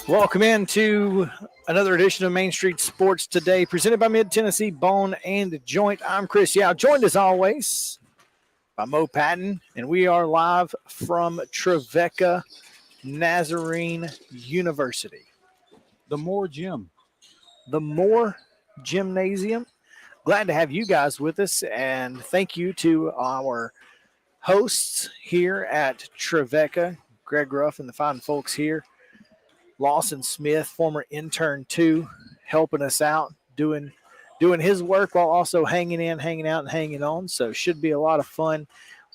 Welcome into another edition of Main Street Sports Today, presented by Mid-Tennessee Bone and Joint. I'm Chris Yow, joined as always by Mo Patton, and we are live from Trevecca Nazarene University. The Moore Gym. The Moore Gymnasium. Glad to have you guys with us, and thank you to our hosts here at Trevecca, Greg Ruff and the fine folks here. Lawson Smith, former intern too, helping us out, doing his work while also hanging out and hanging on. So should be a lot of fun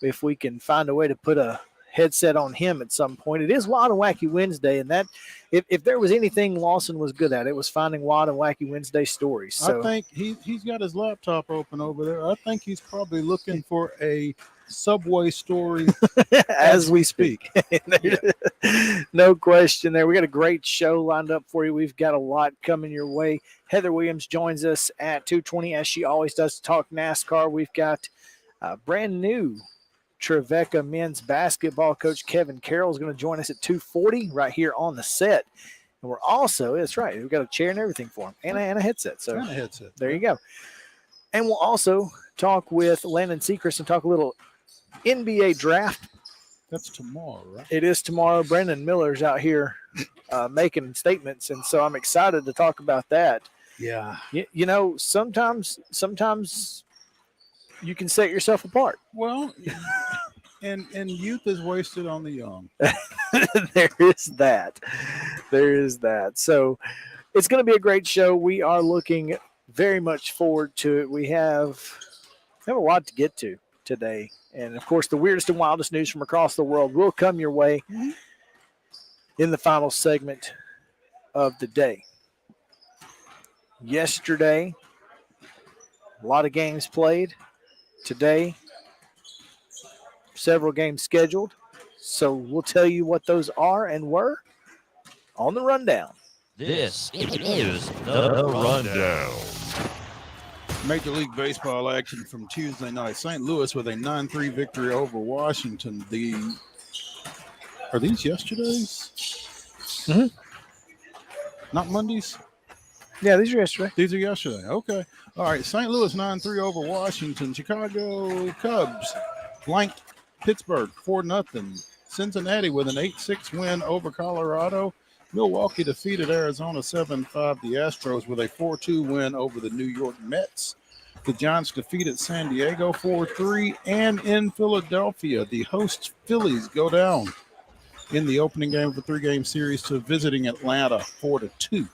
if we can find a way to put a headset on him at some point. It is Wild and Wacky Wednesday, and that if there was anything Lawson was good at, it was finding Wild and Wacky Wednesday stories. So I think he's got his laptop open over there. I think he's probably looking for a Subway story as we speak. No question there. We got a great show lined up for you. We've got a lot coming your way. Heather Williams joins us at 2:20 as she always does to talk NASCAR. We've got brand new Trevecca men's basketball coach Kevin Carroll is going to join us at 2:40 right here on the set. And we're also, that's right, we've got a chair and everything for him and a headset. So and a headset. There you go. And we'll also talk with Landon SECREST and talk a little NBA draft. That's tomorrow, right? It is tomorrow. Brendan Miller's out here making statements, and so I'm excited to talk about that. Yeah. You know, sometimes you can set yourself apart. Well, and youth is wasted on the young. There is that. So it's going to be a great show. We are looking very much forward to it. We have a lot to get to today. And, of course, the weirdest and wildest news from across the world will come your way in the final segment of the day. Yesterday, a lot of games played. Today, several games scheduled. So we'll tell you what those are and were on the rundown. This is the rundown. Major League Baseball action from Tuesday night. St. Louis with a 9-3 victory over Washington. Are these yesterday's? Mm-hmm. Not Mondays? Yeah, these are yesterday. These are yesterday. Okay. All right. St. Louis 9-3 over Washington. Chicago Cubs blanked Pittsburgh 4-0. Cincinnati with an 8-6 win over Colorado. Milwaukee defeated Arizona 7-5. The Astros with a 4-2 win over the New York Mets. The Giants defeated San Diego 4-3. And in Philadelphia, the host Phillies go down in the opening game of a 3-game series to visiting Atlanta 4-2.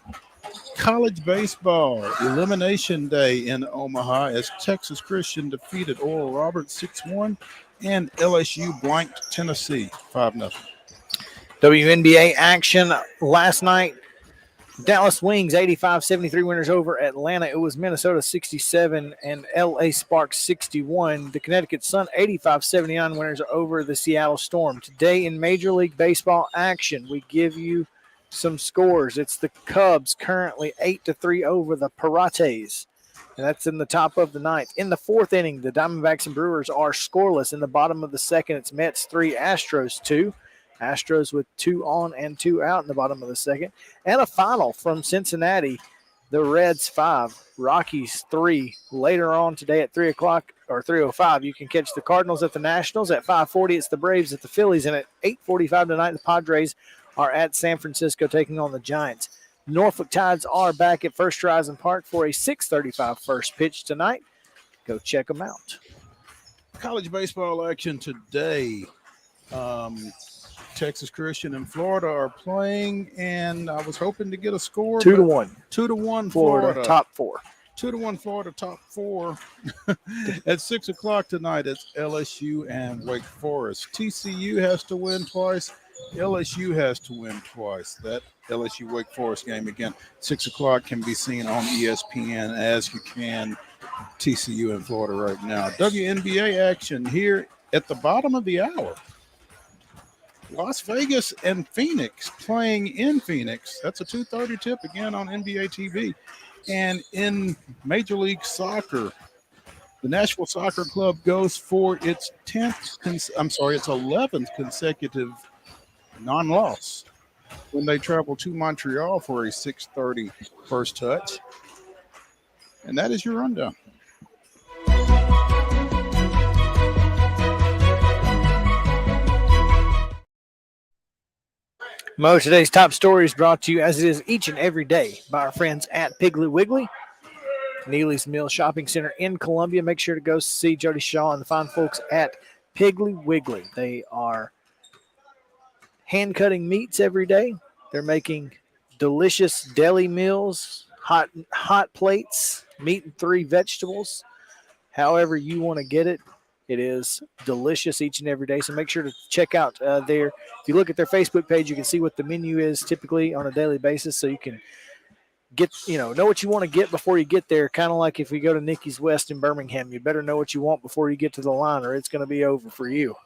College baseball elimination day in Omaha as Texas Christian defeated Oral Roberts 6-1 and LSU blanked Tennessee 5-0. WNBA action last night. Dallas Wings 85-73 winners over Atlanta. It was Minnesota 67 and LA Sparks 61. The Connecticut Sun 85-79 winners over the Seattle Storm. Today in Major League Baseball action, we give you some scores. It's the Cubs currently 8-3 over the Pirates. And that's in the top of the ninth. In the fourth inning, the Diamondbacks and Brewers are scoreless. In the bottom of the second, it's Mets 3, Astros 2. Astros with 2 on and 2 out in the bottom of the second. And a final from Cincinnati, the Reds 5, Rockies 3. Later on today at 3 o'clock or 3:05, you can catch the Cardinals at the Nationals. At 5:40, it's the Braves at the Phillies. And at 8:45 tonight, the Padres are at San Francisco taking on the Giants. Norfolk Tides are back at First Horizon Park for a 6:35 first pitch tonight. Go check them out. College baseball action today. Texas Christian and Florida are playing, and I was hoping to get a score. 2-1. 2-1 Florida, top 4. 2-1 Florida, top 4. At 6 o'clock tonight, it's LSU and Wake Forest. TCU has to win twice. LSU has to win twice. That LSU Wake Forest game again, 6 o'clock, can be seen on ESPN as you can TCU and Florida right now. WNBA action here at the bottom of the hour. Las Vegas and Phoenix playing in Phoenix. That's a 2:30 tip again on NBA TV. And in Major League Soccer, the Nashville Soccer Club goes for its 11th consecutive non-loss when they travel to Montreal for a 6:30 first touch. And that is your rundown. Mo, today's top story is brought to you, as it is each and every day, by our friends at Piggly Wiggly, Neely's Mill Shopping Center in Columbia. Make sure to go see Jody Shaw and the fine folks at Piggly Wiggly. They are hand-cutting meats every day. They're making delicious deli meals, hot plates, meat and 3 vegetables. However you want to get it. It is delicious each and every day, so make sure to check out their. If you look at their Facebook page, you can see what the menu is typically on a daily basis, so you can get, know what you want to get before you get there. Kind of like if we go to Nikki's West in Birmingham, you better know what you want before you get to the line, or it's going to be over for you.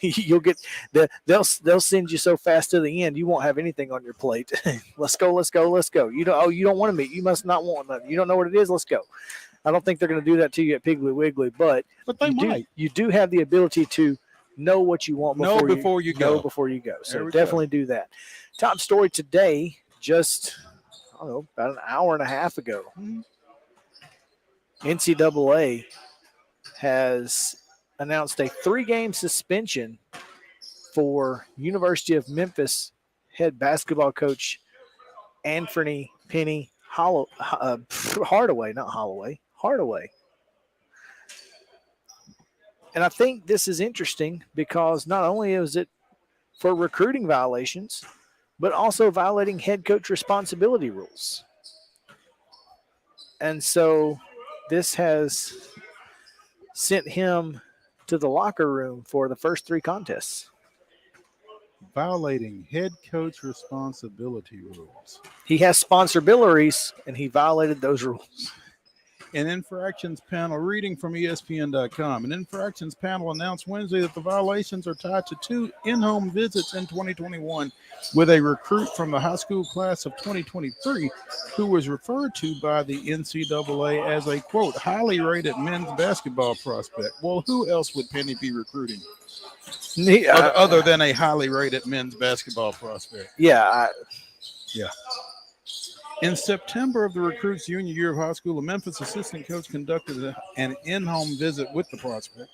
You'll get they'll send you so fast to the end, you won't have anything on your plate. Let's go. You don't want to meet. You must not want nothing. You don't know what it is. Let's go. I don't think they're going to do that to you at Piggly Wiggly, but they might. You do have the ability to know what you want before you go. So definitely do that. Top story today, just about an hour and a half ago. NCAA has announced a 3-game suspension for University of Memphis head basketball coach Anthony Penny Hardaway. And I think this is interesting because not only is it for recruiting violations, but also violating head coach responsibility rules. And so this has sent him to the locker room for the first 3 contests. Violating head coach responsibility rules. He has sponsorabilities, and he violated those rules. An infractions panel, reading from ESPN.com. An infractions panel announced Wednesday that the violations are tied to 2 in-home visits in 2021 with a recruit from the high school class of 2023 who was referred to by the NCAA as a, quote, highly rated men's basketball prospect. Well, who else would Penny be recruiting? Other than a highly rated men's basketball prospect. Yeah. In September of the recruit's junior year of high school, a Memphis assistant coach conducted an in-home visit with the prospect.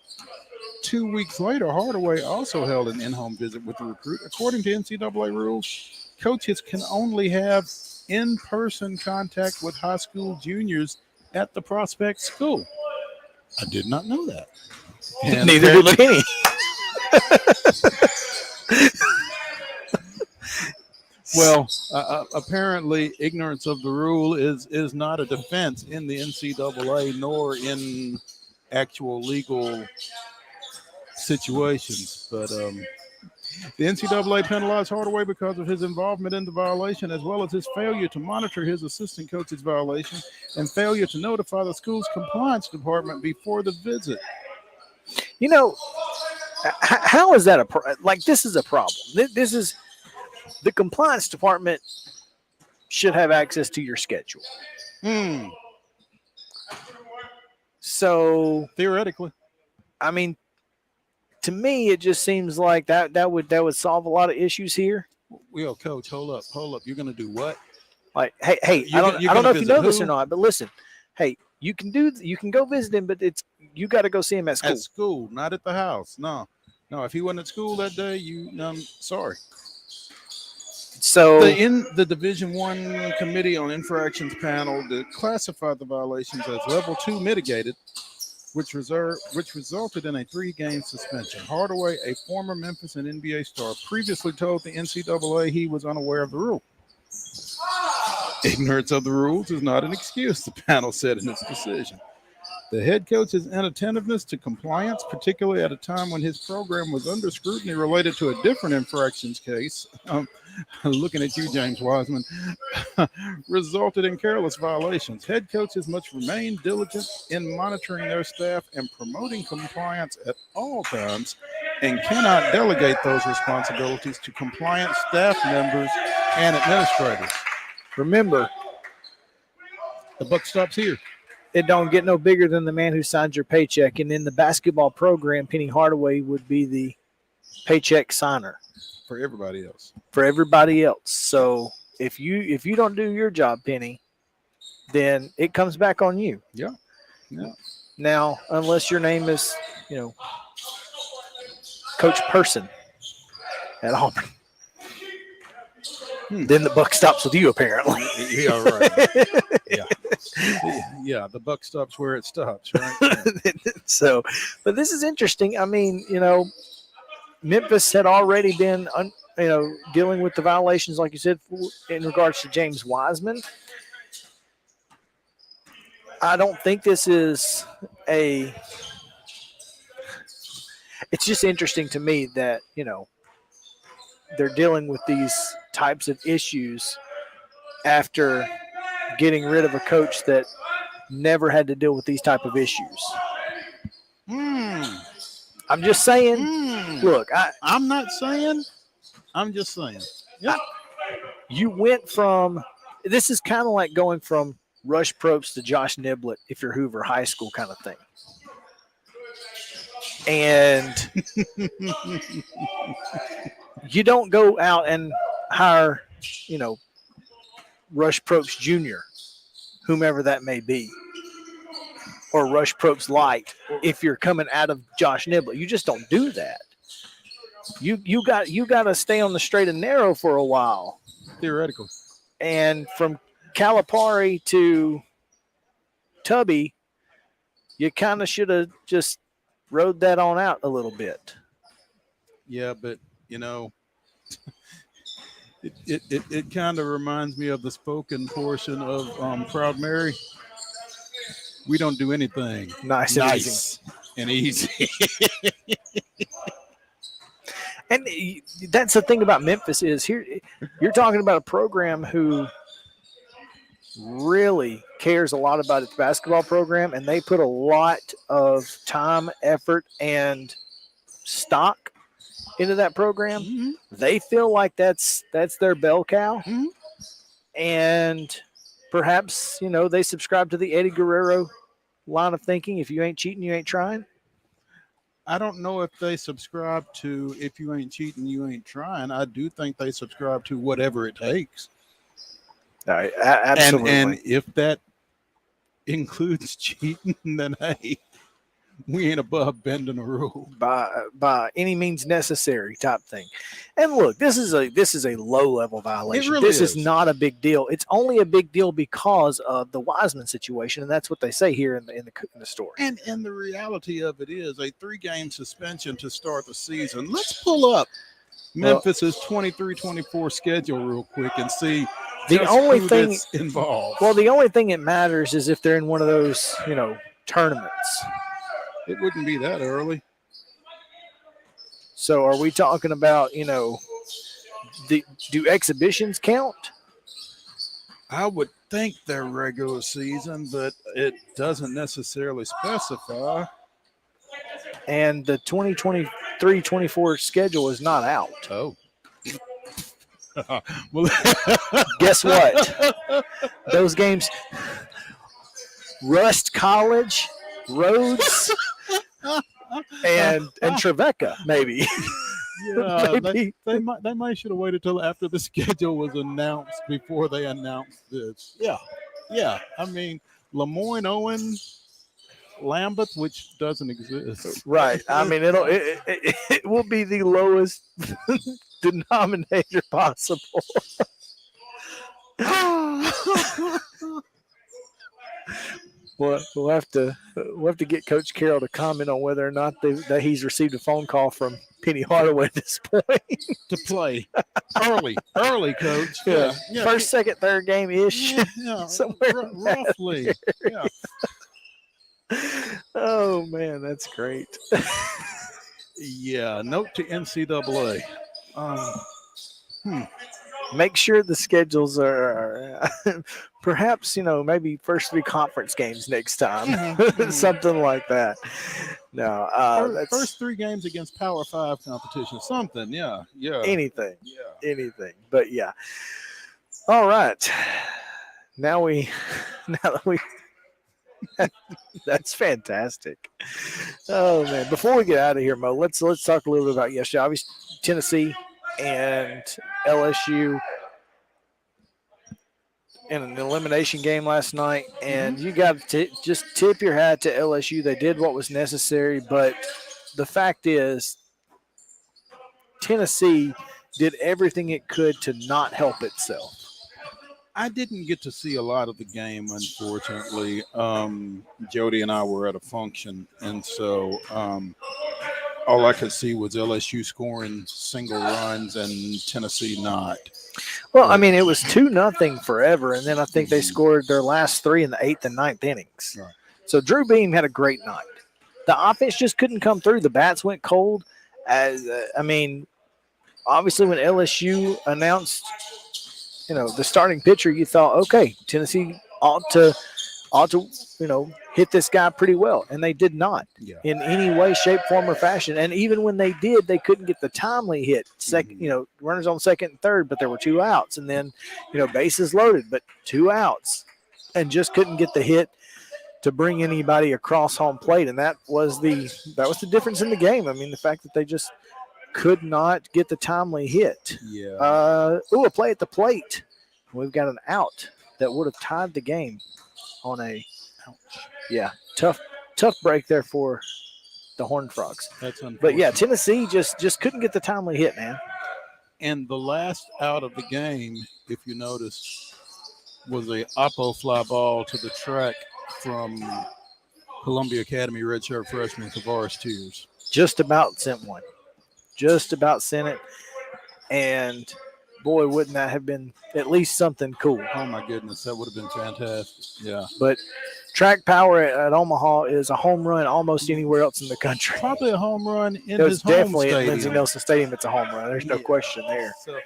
2 weeks later, Hardaway also held an in-home visit with the recruit. According to NCAA rules, coaches can only have in-person contact with high school juniors at the prospect school. I did not know that. And neither did Penny. Well, apparently, ignorance of the rule is not a defense in the NCAA nor in actual legal situations. But the NCAA penalized Hardaway because of his involvement in the violation, as well as his failure to monitor his assistant coach's violation and failure to notify the school's compliance department before the visit. You know, how is that like? This is a problem. This is the compliance department should have access to your schedule. So Theoretically, I mean, to me, it just seems like that would solve a lot of issues here. well, coach, hold up. You're going to do what? Like, hey, I don't know if you know this or not, but listen, hey, you can go visit him, but you got to go see him at school. At school, not at the house. No. If he wasn't at school that day, sorry. So the Division I Committee on Infractions panel classified the violations as level 2 mitigated, which resulted in a 3-game suspension. Hardaway, a former Memphis and NBA star, previously told the NCAA he was unaware of the rule. Ignorance of the rules is not an excuse, the panel said in its decision. The head coach's inattentiveness to compliance, particularly at a time when his program was under scrutiny related to a different infractions case, looking at you, James Wiseman, resulted in careless violations. Head coaches must remain diligent in monitoring their staff and promoting compliance at all times and cannot delegate those responsibilities to compliant staff members and administrators. Remember, the buck stops here. It don't get no bigger than the man who signs your paycheck. And in the basketball program, Penny Hardaway would be the paycheck signer for everybody else. So if you don't do your job, Penny, then it comes back on you. Yeah. Now, unless your name is, Coach Person at Auburn. Then the buck stops with you, apparently. Yeah, right. Yeah, the buck stops where it stops, right? Yeah. So, but this is interesting. I mean, Memphis had already been, dealing with the violations, like you said, in regards to James Wiseman. I don't think this is it's just interesting to me that, they're dealing with these types of issues after getting rid of a coach that never had to deal with these type of issues. I'm just saying. Look, I'm not saying. I'm just saying. Yep. You went from. This is kind of like going from Rush Probst to Josh Niblett if you're Hoover High School kind of thing. And you don't go out and hire, Rush Probst Jr., whomever that may be, or Rush Probst Light if you're coming out of Josh Niblett. You just don't do that. You got to stay on the straight and narrow for a while. Theoretical. And from Calipari to Tubby, you kind of should have just rode that on out a little bit. Yeah, but it kind of reminds me of the spoken portion of Proud Mary. We don't do anything nice and easy. And that's the thing about Memphis is here. You're talking about a program who really cares a lot about its basketball program, and they put a lot of time, effort, and stock into that program. Mm-hmm. They feel like that's their bell cow. Mm-hmm. And perhaps, they subscribe to the Eddie Guerrero line of thinking. If you ain't cheating, you ain't trying. I don't know if they subscribe to if you ain't cheating, you ain't trying. I do think they subscribe to whatever it takes. Absolutely. And if that includes cheating, then hey, we ain't above bending a rule by any means necessary type thing. And look, this is a low level violation. This is not a big deal. It's only a big deal because of the Wiseman situation, and that's what they say here in the story. And the reality of it is a 3-game suspension to start the season. Let's pull up Memphis's 23-24 schedule real quick and see The just only who thing- that's involved. Well, the only thing that matters is if they're in one of those, tournaments. It wouldn't be that early. So are we talking about, do exhibitions count? I would think they're regular season, but it doesn't necessarily specify. And the 2023-24 schedule is not out. Oh. Well, Guess what? Those games, Rust College, Rhodes, and Trevecca, maybe. yeah, Maybe. they might should have waited till after the schedule was announced before they announced this. Yeah. I mean, Lemoyne, Owen, Lambeth, which doesn't exist. Right. I mean, it will be the lowest denominator possible. We'll have to get Coach Carroll to comment on whether or not that he's received a phone call from Penny Hardaway at this point. To play early, Coach. Yeah. Yeah. First, second, third game ish. Yeah, Somewhere in that roughly. Yeah. Oh man, that's great. Yeah. Note to NCAA. Make sure the schedules are perhaps maybe first 3 conference games next time, something like that. No, that's First 3 games against Power 5 competition. Something. Yeah. anything. Yeah. Anything. But yeah. All right. Now that we that's fantastic. Oh man. Before we get out of here, Mo, let's talk a little bit about yesterday. Obviously, Tennessee and LSU in an elimination game last night, and you got to just tip your hat to LSU. They did what was necessary, but the fact is Tennessee did everything it could to not help itself. I didn't get to see a lot of the game, unfortunately. Jody and I were at a function, and so all I could see was LSU scoring single runs and Tennessee not. Well, I mean, it was 2-0 forever, and then I think they scored their last 3 in the 8th and 9th innings. Right. So Drew Beam had a great night. The offense just couldn't come through. The bats went cold. Obviously when LSU announced, the starting pitcher, you thought, okay, Tennessee ought to, hit this guy pretty well, and they did not in any way, shape, form, or fashion. And even when they did, they couldn't get the timely hit. Second, runners on second and third, but there were 2 outs, and then, bases loaded, but 2 outs, and just couldn't get the hit to bring anybody across home plate. And that was the difference in the game. I mean, the fact that they just could not get the timely hit. Yeah. A play at the plate. We've got an out that would have tied the game on a tough break there for the Horned Frogs. That's unfortunate. But yeah, Tennessee just couldn't get the timely hit, man. And the last out of the game, if you notice, was a oppo fly ball to the track from Columbia Academy redshirt freshman Tavares Tears. Just about sent one. Just about sent it. And boy, wouldn't that have been at least something cool. Oh my goodness, that would have been fantastic. Yeah. But track power at Omaha is a home run almost anywhere else in the country. Probably a home run in It his was home definitely stadium. at Lindsey Nelson Stadium. It's a home run. There's no question there. So,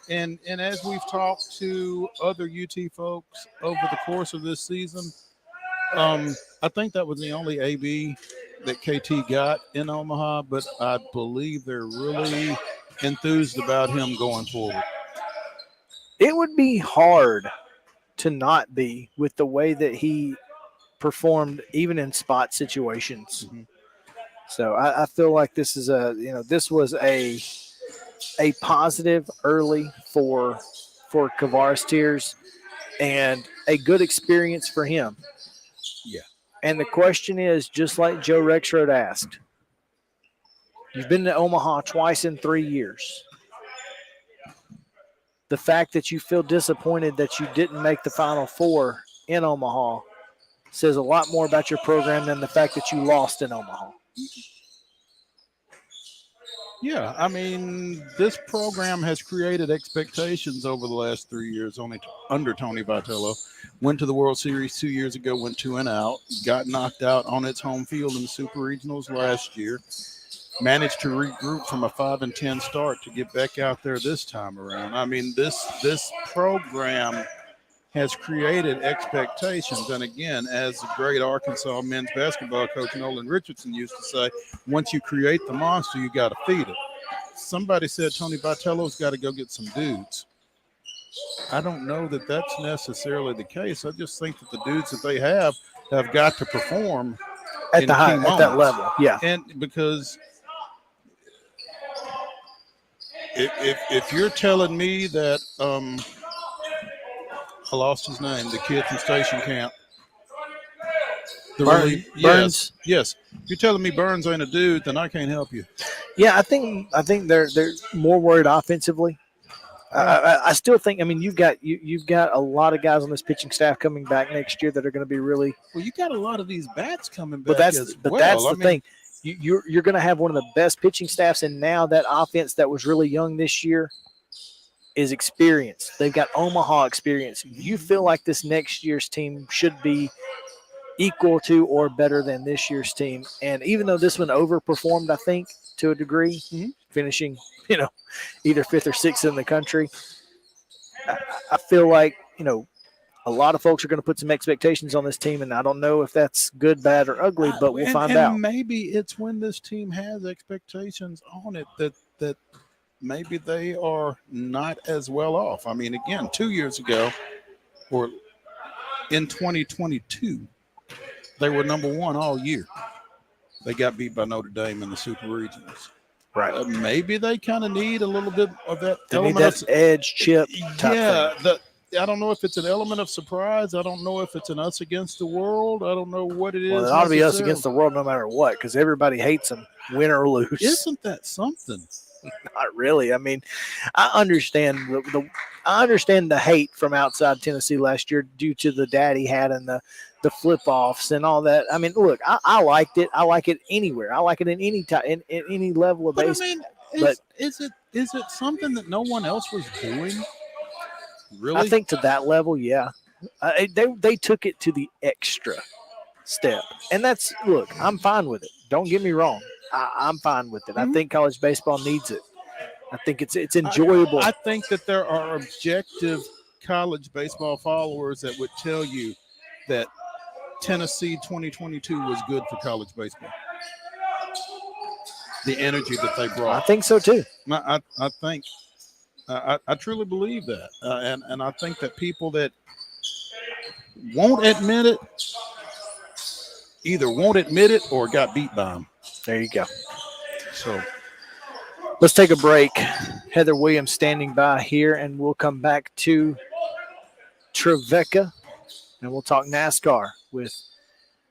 and as we've talked to other UT folks over the course of this season, I think that was the only AB that KT got in Omaha, but I believe they're really enthused about him going forward. It would be hard to not be with the way that he performed even in spot situations. Mhm. So I feel like this is this was a positive early for Tavares Tears and a good experience for him. Yeah. And the question is, just like Joe Rexroad asked, you've been to Omaha twice in 3 years. The fact that you feel disappointed that you didn't make the Final Four in Omaha says a lot more about your program than the fact that you lost in Omaha. Yeah, I mean, this program has created expectations over the last 3 years under Tony Vitello. Went to the World Series 2 years ago, went 2-0, got knocked out on its home field in the Super Regionals last year. Managed to regroup from a 5-10 start to get back out there this time around. I mean, this program has created expectations. And again, as the great Arkansas men's basketball coach Nolan Richardson used to say, once you create the monster, you got to feed it. Somebody said Tony Vitello's got to go get some dudes. I don't know that that's necessarily the case. I just think that the dudes that they have got to perform at that level. Yeah. And because if you're telling me that I lost his name, the kid from Station Camp. Burns. Yes. If you're telling me Burns ain't a dude, then I can't help you. Yeah, I think they're more worried offensively. I still think. I mean, you've got a lot of guys on this pitching staff coming back next year that are going to be really. Well, you got a lot of these bats coming back. That's the thing. You're going to have one of the best pitching staffs, and now that offense that was really young this year is experienced. They've got Omaha experience. You feel like this next year's team should be equal to or better than this year's team. And even though this one overperformed, I think, to a degree, finishing, either 5th or 6th in the country, I feel like, a lot of folks are going to put some expectations on this team, and I don't know if that's good, bad, or ugly, but we'll find out. Maybe it's when this team has expectations on it that maybe they are not as well off. I mean, again, 2 years ago, or in 2022, they were number 1 all year. They got beat by Notre Dame in the Super Regionals. Right. Maybe they kind of need a little bit of that. They need that edge chip type thing. I don't know if it's an element of surprise. I don't know if it's an us against the world. I don't know what it is. Well, it ought to be us against the world no matter what, because everybody hates them, win or lose. Isn't that something? Not really. I mean, I understand the hate from outside Tennessee last year due to the dad he had and the flip-offs and all that. I mean, look, I liked it. I like it anywhere. I like it in any time, in any level of baseball. I mean, is it something that no one else was doing? Really? I think to that level, yeah. They took it to the extra step, and that's, look, I'm fine with it. Don't get me wrong. I'm fine with it. I think college baseball needs it. I think it's enjoyable. I think that there are objective college baseball followers that would tell you that Tennessee 2022 was good for college baseball. The energy that they brought. I think so too. I think I truly believe that, and I think that people that won't admit it either won't admit it or got beat by them. There you go. So let's take a break. Heather Williams standing by here, and we'll come back to Trevecca, and we'll talk NASCAR with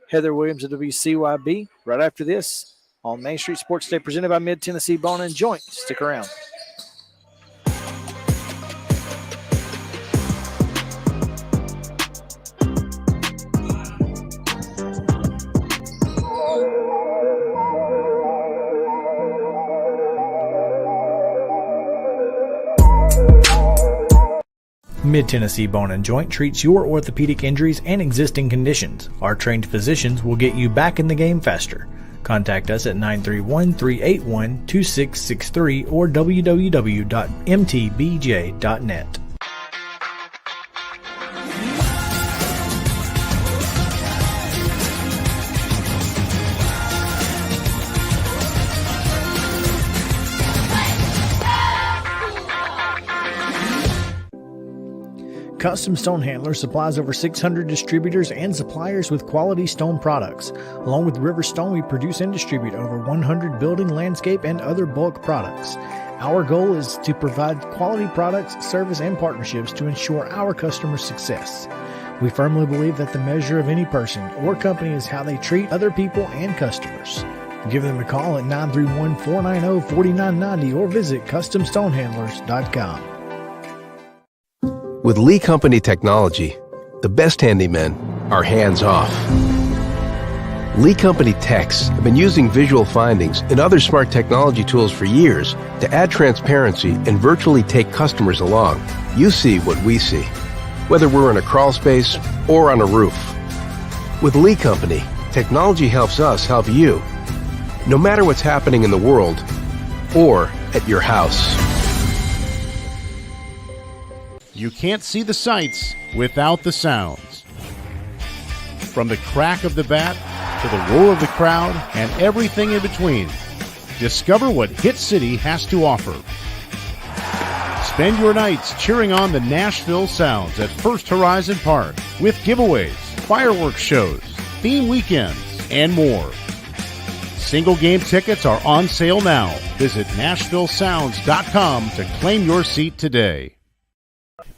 Heather Williams of WCYB right after this on Main Street Sports Day, presented by Mid-Tennessee Bone and Joint. Stick around. Mid-Tennessee Bone and Joint treats your orthopedic injuries and existing conditions. Our trained physicians will get you back in the game faster. Contact us at 931-381-2663 or www.mtbj.net. Custom Stone Handler supplies over 600 distributors and suppliers with quality stone products. Along with River Stone, we produce and distribute over 100 building, landscape, and other bulk products. Our goal is to provide quality products, service, and partnerships to ensure our customers' success. We firmly believe that the measure of any person or company is how they treat other people and customers. Give them a call at 931-490-4990 or visit CustomStonehandlers.com. With Lee Company technology, the best handymen are hands-off. Lee Company techs have been using visual findings and other smart technology tools for years to add transparency and virtually take customers along. You see what we see, whether we're in a crawl space or on a roof. With Lee Company, technology helps us help you, no matter what's happening in the world or at your house. You can't see the sights without the sounds. From the crack of the bat to the roar of the crowd and everything in between, discover what Hit City has to offer. Spend your nights cheering on the Nashville Sounds at First Horizon Park with giveaways, fireworks shows, theme weekends, and more. Single game tickets are on sale now. Visit NashvilleSounds.com to claim your seat today.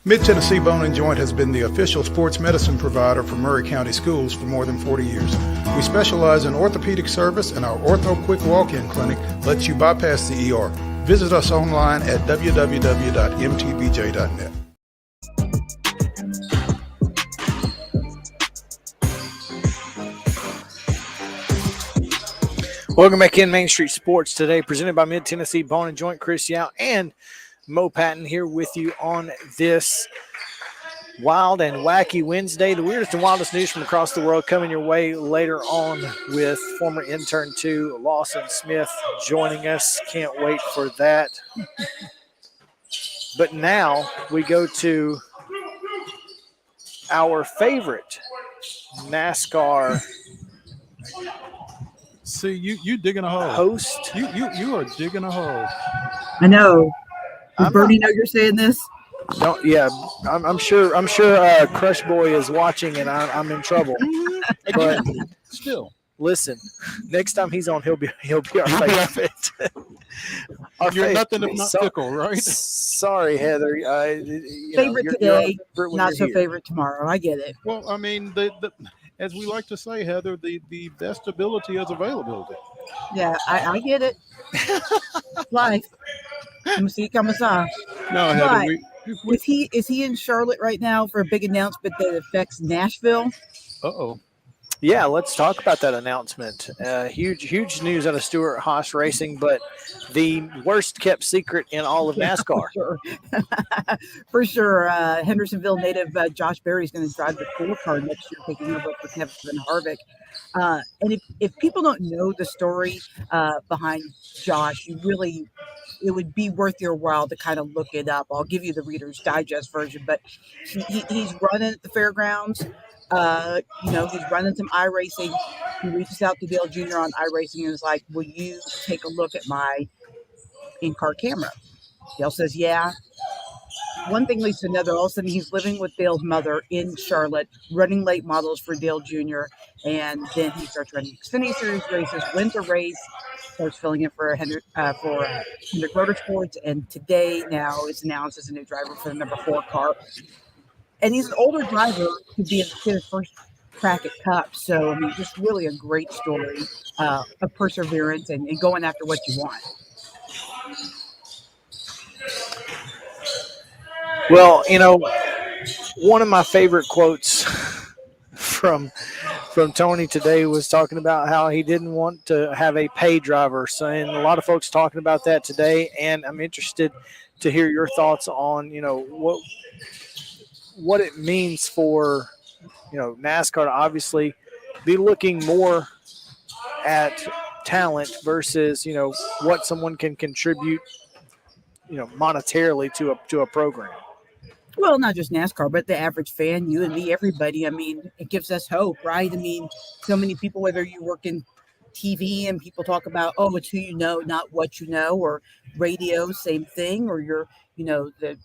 Mid-Tennessee Bone and Joint has been the official sports medicine provider for Murray County Schools for more than 40 years. We specialize in orthopedic service, and our Ortho Quick Walk-In Clinic lets you bypass the ER. Visit us online at www.mtbj.net. Welcome back in Main Street Sports today, presented by Mid-Tennessee Bone and Joint. Chris Yow and Mo Patton here with you on this Wild and Wacky Wednesday. The weirdest and wildest news from across the world coming your way later on with former intern 2 Lawson Smith joining us. Can't wait for that. But now we go to our favorite NASCAR See, you digging a hole. host. You are digging a hole. I know. Does I'm Bernie know you're saying this? Don't, yeah, I'm sure Crush Boy is watching and I'm in trouble. But Still, listen, next time he's on, he'll be our favorite. you're nothing if not fickle, right? Sorry, Heather. Favorite today, favorite when not you're so here. favorite tomorrow. I get it. Well, I mean, as we like to say, Heather, the best ability is availability. Yeah, I get it. Life. Como si, como sa. No, Heather, But is he in Charlotte right now for a big announcement that affects Nashville? uh-oh. Yeah, let's talk about that announcement. Huge news out of Stewart Haas Racing, but the worst kept secret in all of NASCAR. For sure. Hendersonville native Josh Berry is going to drive the 4 car next year, taking over for Kevin Harvick. And if people don't know the story behind Josh, it would be worth your while to kind of look it up. I'll give you the Reader's Digest version, but he's running at the fairgrounds. He's running some iRacing. He reaches out to Dale Jr. on iRacing and is like, will you take a look at my in-car camera? Dale says, yeah. One thing leads to another. All of a sudden, he's living with Dale's mother in Charlotte, running late models for Dale Jr., and then he starts running Xfinity Series races, wins a race, starts filling in for Hendrick Motorsports, and today now is announced as a new driver for the number 4 car. And he's an older driver to be his first crack at Cup. So, I mean, just really a great story of perseverance and going after what you want. Well, one of my favorite quotes from Tony today was talking about how he didn't want to have a pay driver. So, and a lot of folks talking about that today, and I'm interested to hear your thoughts on, what it means for, NASCAR to obviously be looking more at talent versus, what someone can contribute, monetarily to a program. Well, not just NASCAR, but the average fan, you and me, everybody. I mean, it gives us hope, right? I mean, so many people, whether you work in TV and people talk about, oh, it's who you know, not what you know, or radio, same thing, or you're, the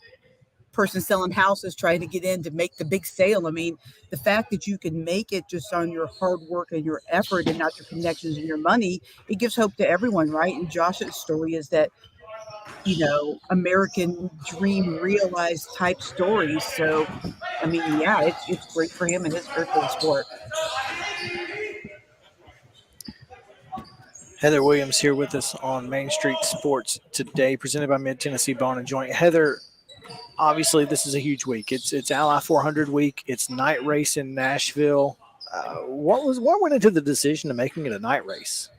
person selling houses trying to get in to make the big sale. I mean, the fact that you can make it just on your hard work and your effort and not your connections and your money, it gives hope to everyone, right? And Josh's story is that, American dream realized type stories. So, I mean, yeah, it's great for him and it's great for the sport. Heather Williams here with us on Main Street Sports today, presented by Mid-Tennessee Bone and Joint. Heather, obviously this is a huge week. It's Ally 400 week. It's night race in Nashville. what went into the decision of making it a night race?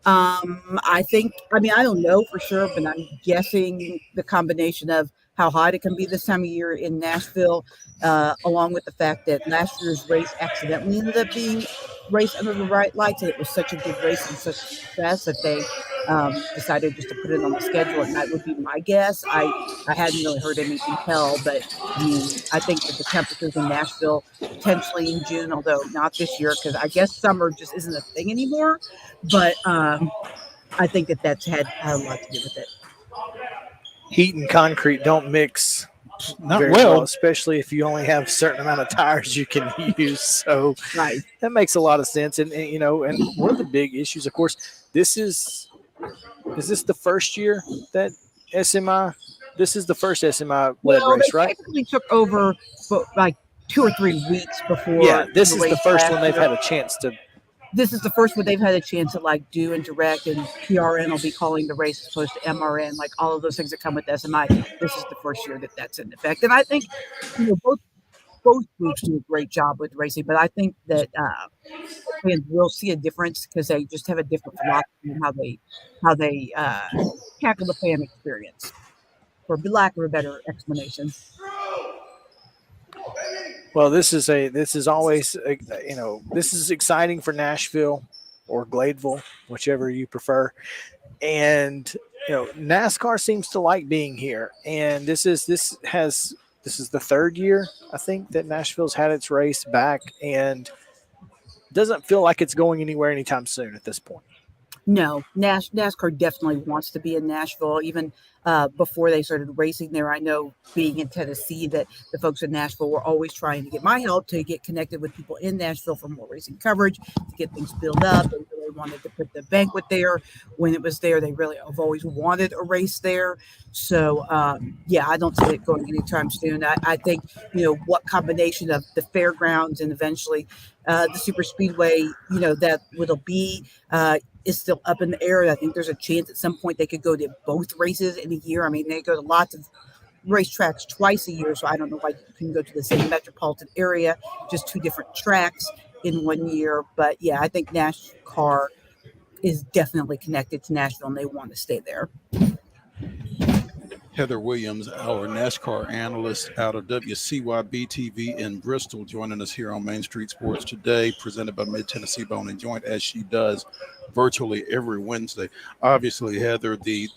I don't know for sure, but I'm guessing the combination of how hot it can be this time of year in Nashville, along with the fact that last year's race accidentally ended up being raced under the bright lights, and it was such a good race and such a success that they decided just to put it on the schedule at night would be my guess. I hadn't really heard anything tell, but I mean, I think that the temperatures in Nashville potentially in June, although not this year, because I guess summer just isn't a thing anymore. But I think that's had a lot to do with it. Heat and concrete don't mix Not very well. well, especially if you only have a certain amount of tires you can use. So Right. that makes a lot of sense. And you know, and one of the big issues, of course, is this the first year that SMI? This is the first SMI led race, they right? technically took over like 2 or 3 weeks before. Yeah, this is the race first last one they've year. had a chance to. This is the first one they've had a chance to like do and direct, and PRN will be calling the race as opposed to MRN, like all of those things that come with SMI. This is the first year that that's in effect, and I think both groups do a great job with racing, but I think that fans will see a difference because they just have a different philosophy in how they tackle the fan experience, for lack of a better explanation. Well, this is always this is exciting for Nashville or Gladeville, whichever you prefer, and NASCAR seems to like being here, and this is the third year I think that Nashville's had its race back, and doesn't feel like it's going anywhere anytime soon at this point. No, NASCAR definitely wants to be in Nashville. Even before they started racing there, I know being in Tennessee that the folks in Nashville were always trying to get my help to get connected with people in Nashville for more racing coverage, to get things built up. They really wanted to put the banquet there. When it was there, they really have always wanted a race there. So, I don't see it going anytime soon. I think, what combination of the fairgrounds and eventually the super speedway, that will be is still up in the air. I think there's a chance at some point they could go to both races in a year. I mean, they go to lots of racetracks twice a year, so I don't know why you can go to the same metropolitan area, just 2 different tracks in 1 year. But yeah, I think NASCAR is definitely connected to Nashville and they want to stay there. Heather Williams, our NASCAR analyst out of WCYB TV in Bristol, joining us here on Main Street Sports today, presented by Mid-Tennessee Bone and Joint, as she does virtually every Wednesday. Obviously, Heather, the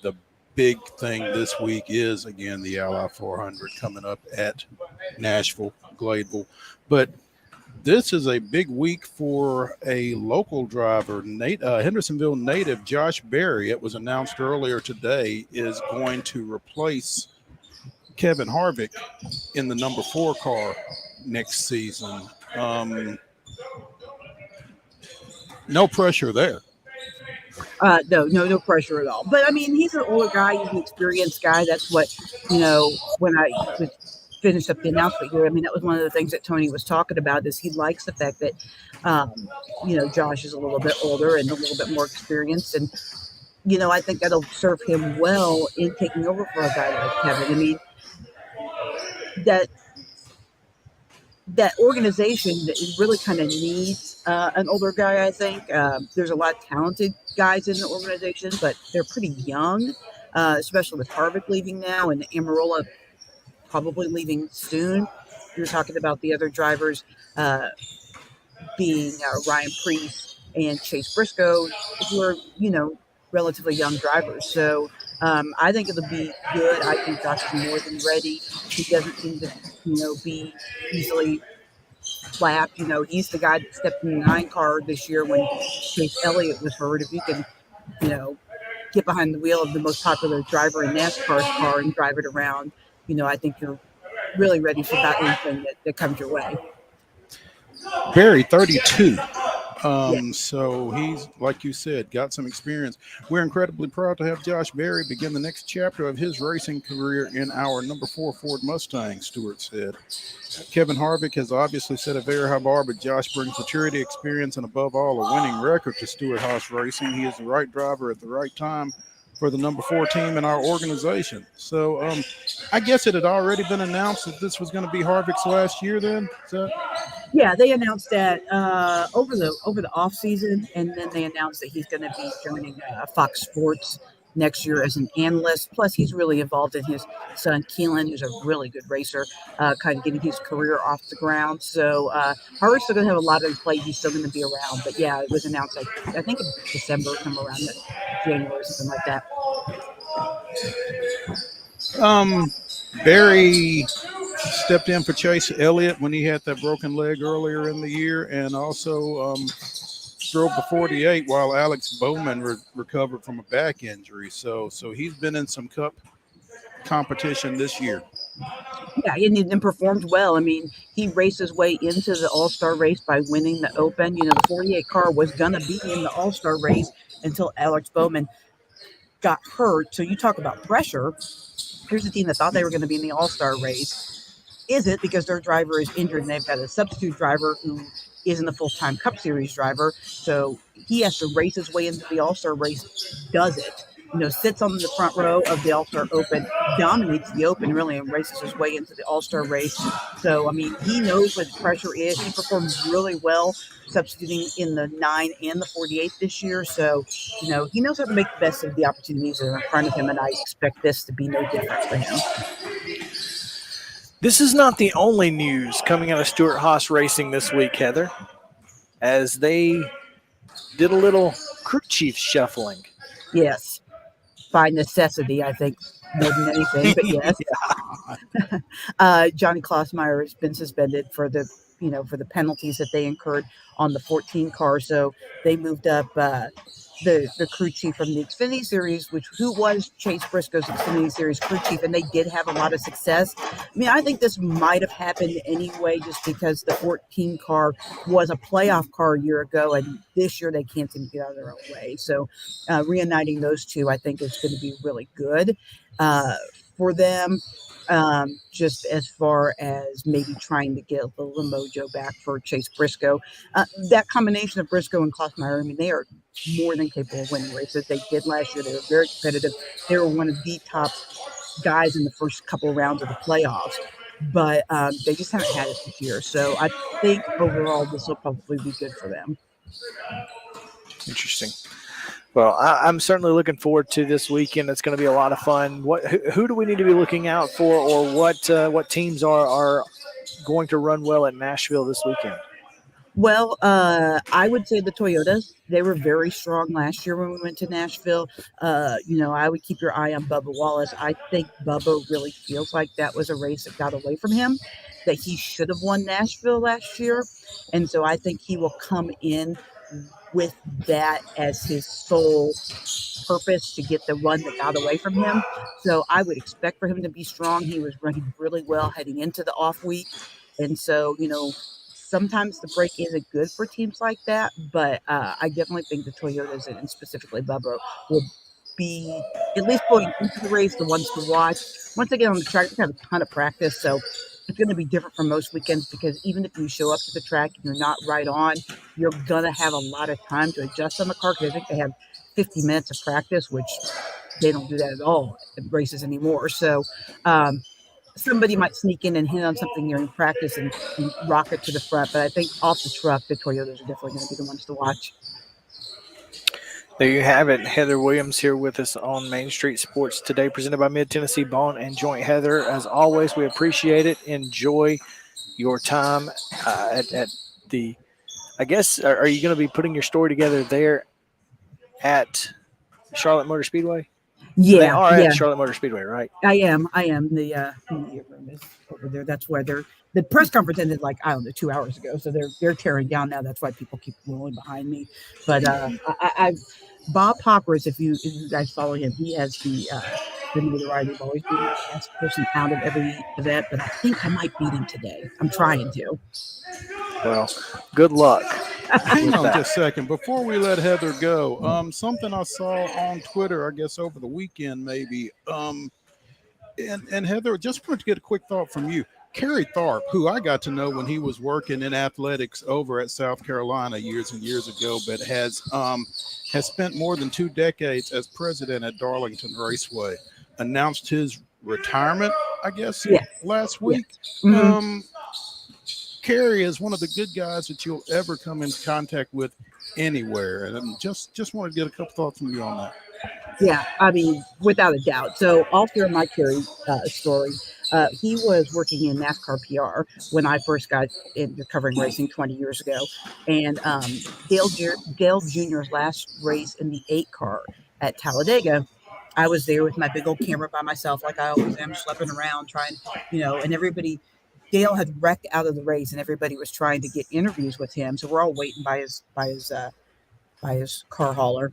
big thing this week is, again, the Ally 400 coming up at Nashville, Gladeville. But this is a big week for a local driver, Hendersonville native Josh Berry. It was announced earlier today is going to replace Kevin Harvick in the number 4 car next season. No pressure there. No pressure at all. But I mean, he's an older guy. He's an experienced guy. That's what, when I was finished up the announcement here, I mean, that was one of the things that Tony was talking about, is he likes the fact that, Josh is a little bit older and a little bit more experienced. And, I think that'll serve him well in taking over for a guy like Kevin. I mean, that organization really kind of needs an older guy, I think. There's a lot of talented guys in the organization, but they're pretty young, especially with Harvick leaving now and Amarola probably leaving soon. We were talking about the other drivers being Ryan Preece and Chase Briscoe, who are, relatively young drivers. So I think it'll be good. I think Josh is more than ready. He doesn't seem to, be easily slapped. He's the guy that stepped in the 9 car this year when Chase Elliott was hurt. If you can, get behind the wheel of the most popular driver in NASCAR's car and drive it around, I think you're really ready for about anything that comes your way. Barry, 32. Yeah. So he's, like you said, got some experience. We're incredibly proud to have Josh Berry begin the next chapter of his racing career in our number 4 Ford Mustang, Stewart said. Kevin Harvick has obviously set a very high bar, but Josh brings maturity, experience, and above all, a winning record to Stewart Haas Racing. He is the right driver at the right time for the number 4 team in our organization. So I guess it had already been announced that this was going to be Harvick's last year then? Is that... Yeah, they announced that over the off season, and then they announced that he's going to be joining Fox Sports next year as an analyst. Plus, he's really involved in his son Keelan, who's a really good racer, kind of getting his career off the ground. So Harvick's still going to have a lot of play. He's still going to be around. But yeah, it was announced I think in December, somewhere around January, something like that. Barry stepped in for Chase Elliott when he had that broken leg earlier in the year, and also drove the 48 while Alex Bowman recovered from a back injury. So he's been in some Cup competition this year. Yeah, and performed well. I mean, he raced his way into the All-Star race by winning the Open. You know, the 48 car was going to be in the All-Star race until Alex Bowman got hurt. So you talk about pressure. Here's a team that thought they were going to be in the All-Star race. Is it because their driver is injured and they've got a substitute driver who isn't a full-time Cup Series driver? So he has to race his way into the All-Star race, does it, sits on the front row of the All-Star Open, dominates the Open really, and races his way into the All-Star race. So, I mean, he knows what pressure is. He performed really well substituting in the 9 and the 48 this year. So, he knows how to make the best of the opportunities that are in front of him, and I expect this to be no different for him. This is not the only news coming out of Stewart Haas Racing this week, Heather, as they did a little crew chief shuffling. Yes, by necessity, I think, more than anything, but yes. Johnny Klossmeyer has been suspended for the penalties that they incurred on the 14 car. So they moved up the crew chief from the Xfinity Series, who was Chase Briscoe's Xfinity Series crew chief, and they did have a lot of success. I mean, I think this might have happened anyway, just because the 14 car was a playoff car a year ago, and this year they can't seem to get out of their own way. So reuniting those two, I think, is going to be really good for them. Just as far as maybe trying to get a little mojo back for Chase Briscoe. That combination of Briscoe and Klossmeyer, I mean, they are more than capable of winning races. They did last year. They were very competitive. They were one of the top guys in the first couple rounds of the playoffs, but they just haven't had it this year. So I think overall this will probably be good for them. Interesting. Well, I'm certainly looking forward to this weekend. It's going to be a lot of fun. Who do we need to be looking out for, or what teams are going to run well at Nashville this weekend? Well, I would say the Toyotas. They were very strong last year when we went to Nashville. I would keep your eye on Bubba Wallace. I think Bubba really feels like that was a race that got away from him, that he should have won Nashville last year. And so I think he will come in with that as his sole purpose to get the run that got away from him. So I would expect for him to be strong. He was running really well heading into the off week. And so, sometimes the break isn't good for teams like that, but I definitely think the Toyotas and specifically Bubba will be, at least going into the race, the ones to watch. Once they get on the track, they have a ton of practice, so it's going to be different from most weekends, because even if you show up to the track and you're not right on, you're going to have a lot of time to adjust on the car, because I think they have 50 minutes of practice, which they don't do that at all at races anymore. So somebody might sneak in and hit on something during practice and rock it to the front. But I think off the truck, the Toyotas are definitely going to be the ones to watch. There you have it. Heather Williams here with us on Main Street Sports today, presented by Mid-Tennessee Bone and Joint. Heather, as always, we appreciate it. Enjoy your time at the, I guess, are you going to be putting your story together there at Charlotte Motor Speedway? Yeah. They are at Charlotte Motor Speedway, right? I am. The media room is over there. That's where the press conference ended 2 hours ago. So they're tearing down now. That's why people keep rolling behind me. But Bob Hoppers, if you guys follow him, he has the notoriety of always being the best person out of every event. But I think I might beat him today. I'm trying to. Well, good luck. Hang on just a second. Before we let Heather go, something I saw on Twitter, I guess over the weekend maybe, and Heather, just wanted to get a quick thought from you. Kerry Tharp, who I got to know when he was working in athletics over at South Carolina years and years ago, but has spent more than 2 decades as president at Darlington Raceway, announced his retirement, I guess, last week. Mm-hmm. Kerry is one of the good guys that you'll ever come in contact with anywhere. And I just wanted to get a couple thoughts from you on that. Yeah, I mean, without a doubt. So I'll share my Kerry story. He was working in NASCAR PR when I first got into covering racing 20 years ago. And Dale Jr.'s last race in the 8 car at Talladega, I was there with my big old camera by myself, like I always am, schlepping around, trying, and everybody, Dale had wrecked out of the race and everybody was trying to get interviews with him. So we're all waiting by his car hauler.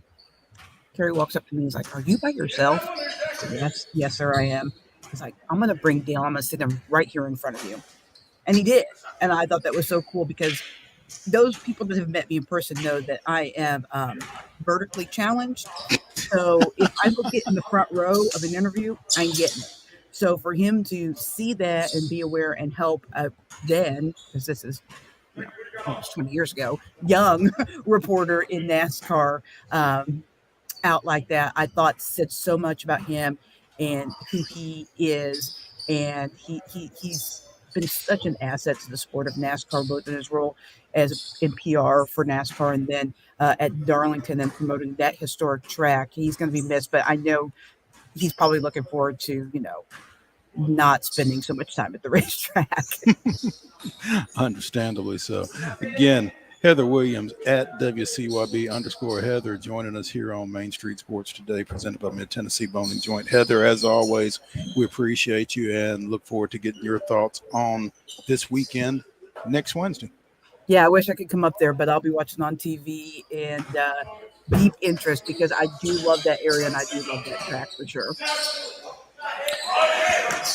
Kerry walks up to me and he's like, "Are you by yourself?" I said, yes, sir, I am. He's like, "I'm going to bring Dale. I'm going to sit him right here in front of you." And he did. And I thought that was so cool because those people that have met me in person know that I am vertically challenged. So if I go get in the front row of an interview, I'm getting it. So for him to see that and be aware and help then, because this is almost 20 years ago, young reporter in NASCAR, out like that, I thought said so much about him and who he is, and he's been such an asset to the sport of NASCAR, both in his role as in PR for NASCAR and then at Darlington and promoting that historic track. He's going to be missed, but I know he's probably looking forward to not spending so much time at the racetrack. Understandably so. Again, Heather Williams at WCYB_Heather joining us here on Main Street Sports Today, presented by Mid-Tennessee Bone and Joint. Heather, as always, we appreciate you and look forward to getting your thoughts on this weekend next Wednesday. Yeah, I wish I could come up there, but I'll be watching on TV and deep interest because I do love that area and I do love that track for sure.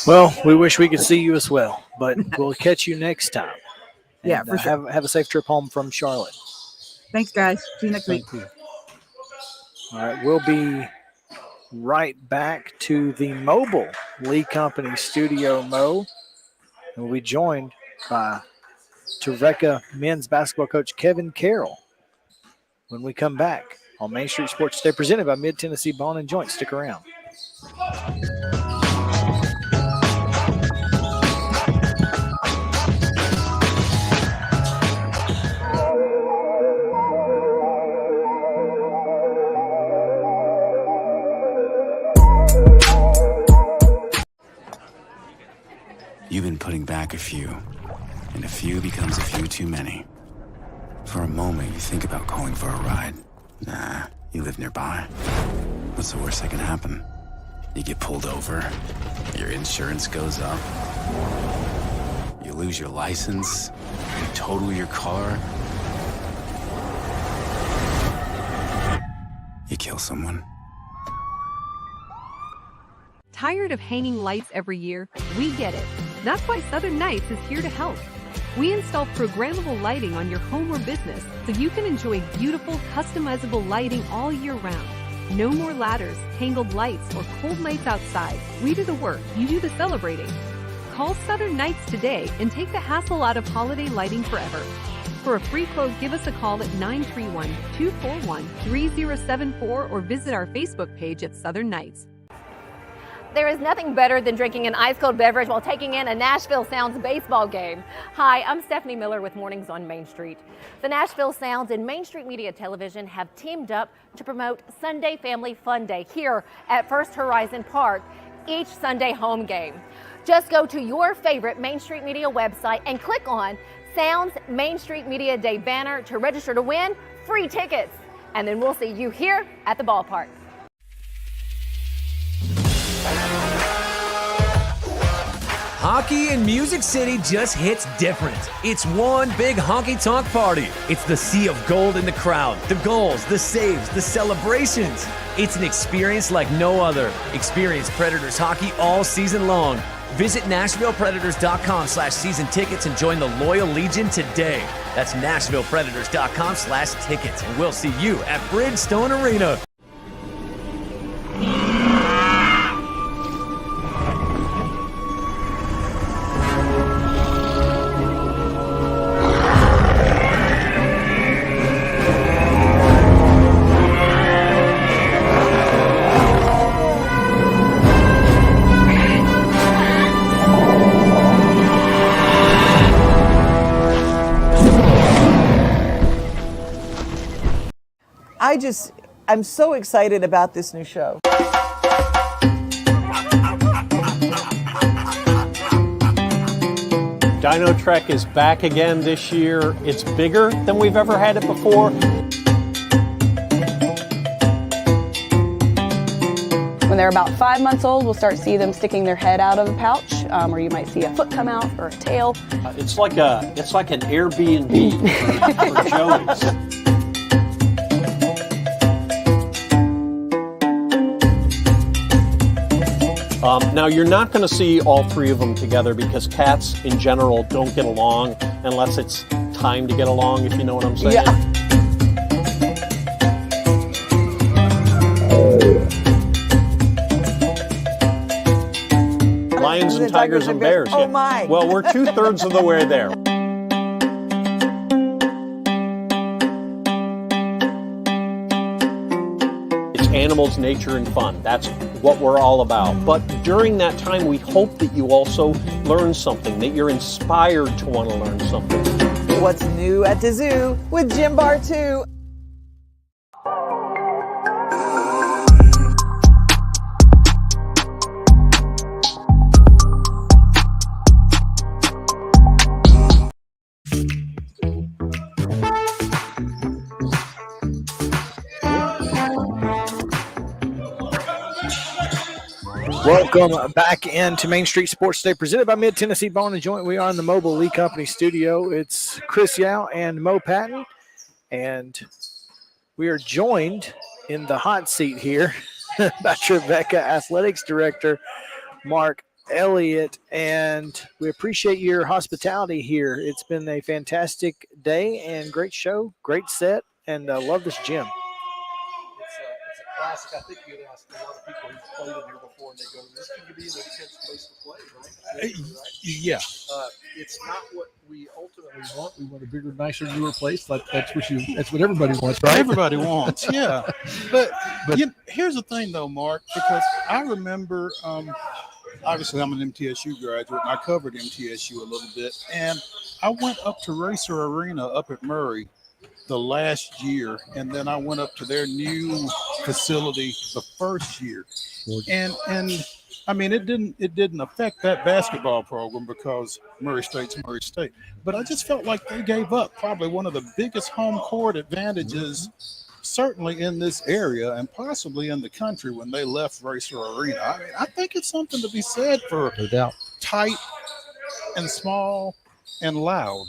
Well, we wish we could see you as well, but we'll catch you next time. Yeah, And, for sure. Have a safe trip home from Charlotte. Thanks, guys. See you next week. Thank you. All right, we'll be right back to the Mobile Lee Company Studio, Mo. And we'll be joined by Trevecca men's basketball coach Kevin Carroll when we come back on Main Street Sports Today, presented by Mid-Tennessee Bone and Joint. Stick around. You've been putting back a few, and a few becomes a few too many. For a moment, you think about calling for a ride. Nah, you live nearby. What's the worst that can happen? You get pulled over, your insurance goes up, you lose your license, you total your car, you kill someone. Tired of hanging lights every year? We get it. That's why Southern Nights is here to help. We install programmable lighting on your home or business so you can enjoy beautiful, customizable lighting all year round. No more ladders, tangled lights, or cold nights outside. We do the work, you do the celebrating. Call Southern Nights today and take the hassle out of holiday lighting forever. For a free quote, give us a call at 931-241-3074 or visit our Facebook page at Southern Nights. There is nothing better than drinking an ice-cold beverage while taking in a Nashville Sounds baseball game. Hi, I'm Stephanie Miller with Mornings on Main Street. The Nashville Sounds and Main Street Media Television have teamed up to promote Sunday Family Fun Day here at First Horizon Park, each Sunday home game. Just go to your favorite Main Street Media website and click on Sounds Main Street Media Day banner to register to win free tickets. And then we'll see you here at the ballpark. Hockey in Music City just hits different. It's one big honky-tonk party. It's the sea of gold in the crowd, the goals, the saves, the celebrations. It's an experience like no other. Experience Predators hockey all season long. Visit NashvillePredators.com/season tickets and join the Loyal Legion today. That's NashvillePredators.com/tickets, and we'll see you at Bridgestone Arena. I'm so excited about this new show. Dino Trek is back again this year. It's bigger than we've ever had it before. When they're about 5 months old, we'll start seeing them sticking their head out of a pouch, or you might see a foot come out or a tail. It's like an Airbnb for Joey's. Now, you're not going to see all three of them together because cats in general don't get along unless it's time to get along, if you know what I'm saying. Yeah. Lions and tigers and bears. Oh, yeah. my. Well, we're 2/3 of the way there. It's animals, nature, and fun. That's what we're all about. But during that time, we hope that you also learn something, that you're inspired to want to learn something. What's new at the zoo with Jim Bar 2. Welcome back into Main Street Sports Today, presented by Mid-Tennessee Bone and Joint. We are in the Mobile Lee Company studio. It's Chris Yow and Mo Patton, and we are joined in the hot seat here by Trevecca Athletics Director Mark Elliott, and we appreciate your hospitality here. It's been a fantastic day and great show, great set, and love this gym. It's a classic. I think you'd ask a lot of people who've played in here before, and they go, "This could be an intense place to play, right?" Yeah. It's not what we ultimately want. We want a bigger, nicer, newer place. That's what everybody wants, right? Everybody wants, yeah. But here's the thing, though, Mark, because I remember, obviously I'm an MTSU graduate, and I covered MTSU a little bit, and I went up to Racer Arena up at Murray the last year, and then I went up to their new facility the first year, and I mean it didn't affect that basketball program because Murray State's Murray State, but I just felt like they gave up probably one of the biggest home court advantages, certainly in this area and possibly in the country, when they left Racer Arena. I mean, I think it's something to be said for No doubt. tight and small and loud.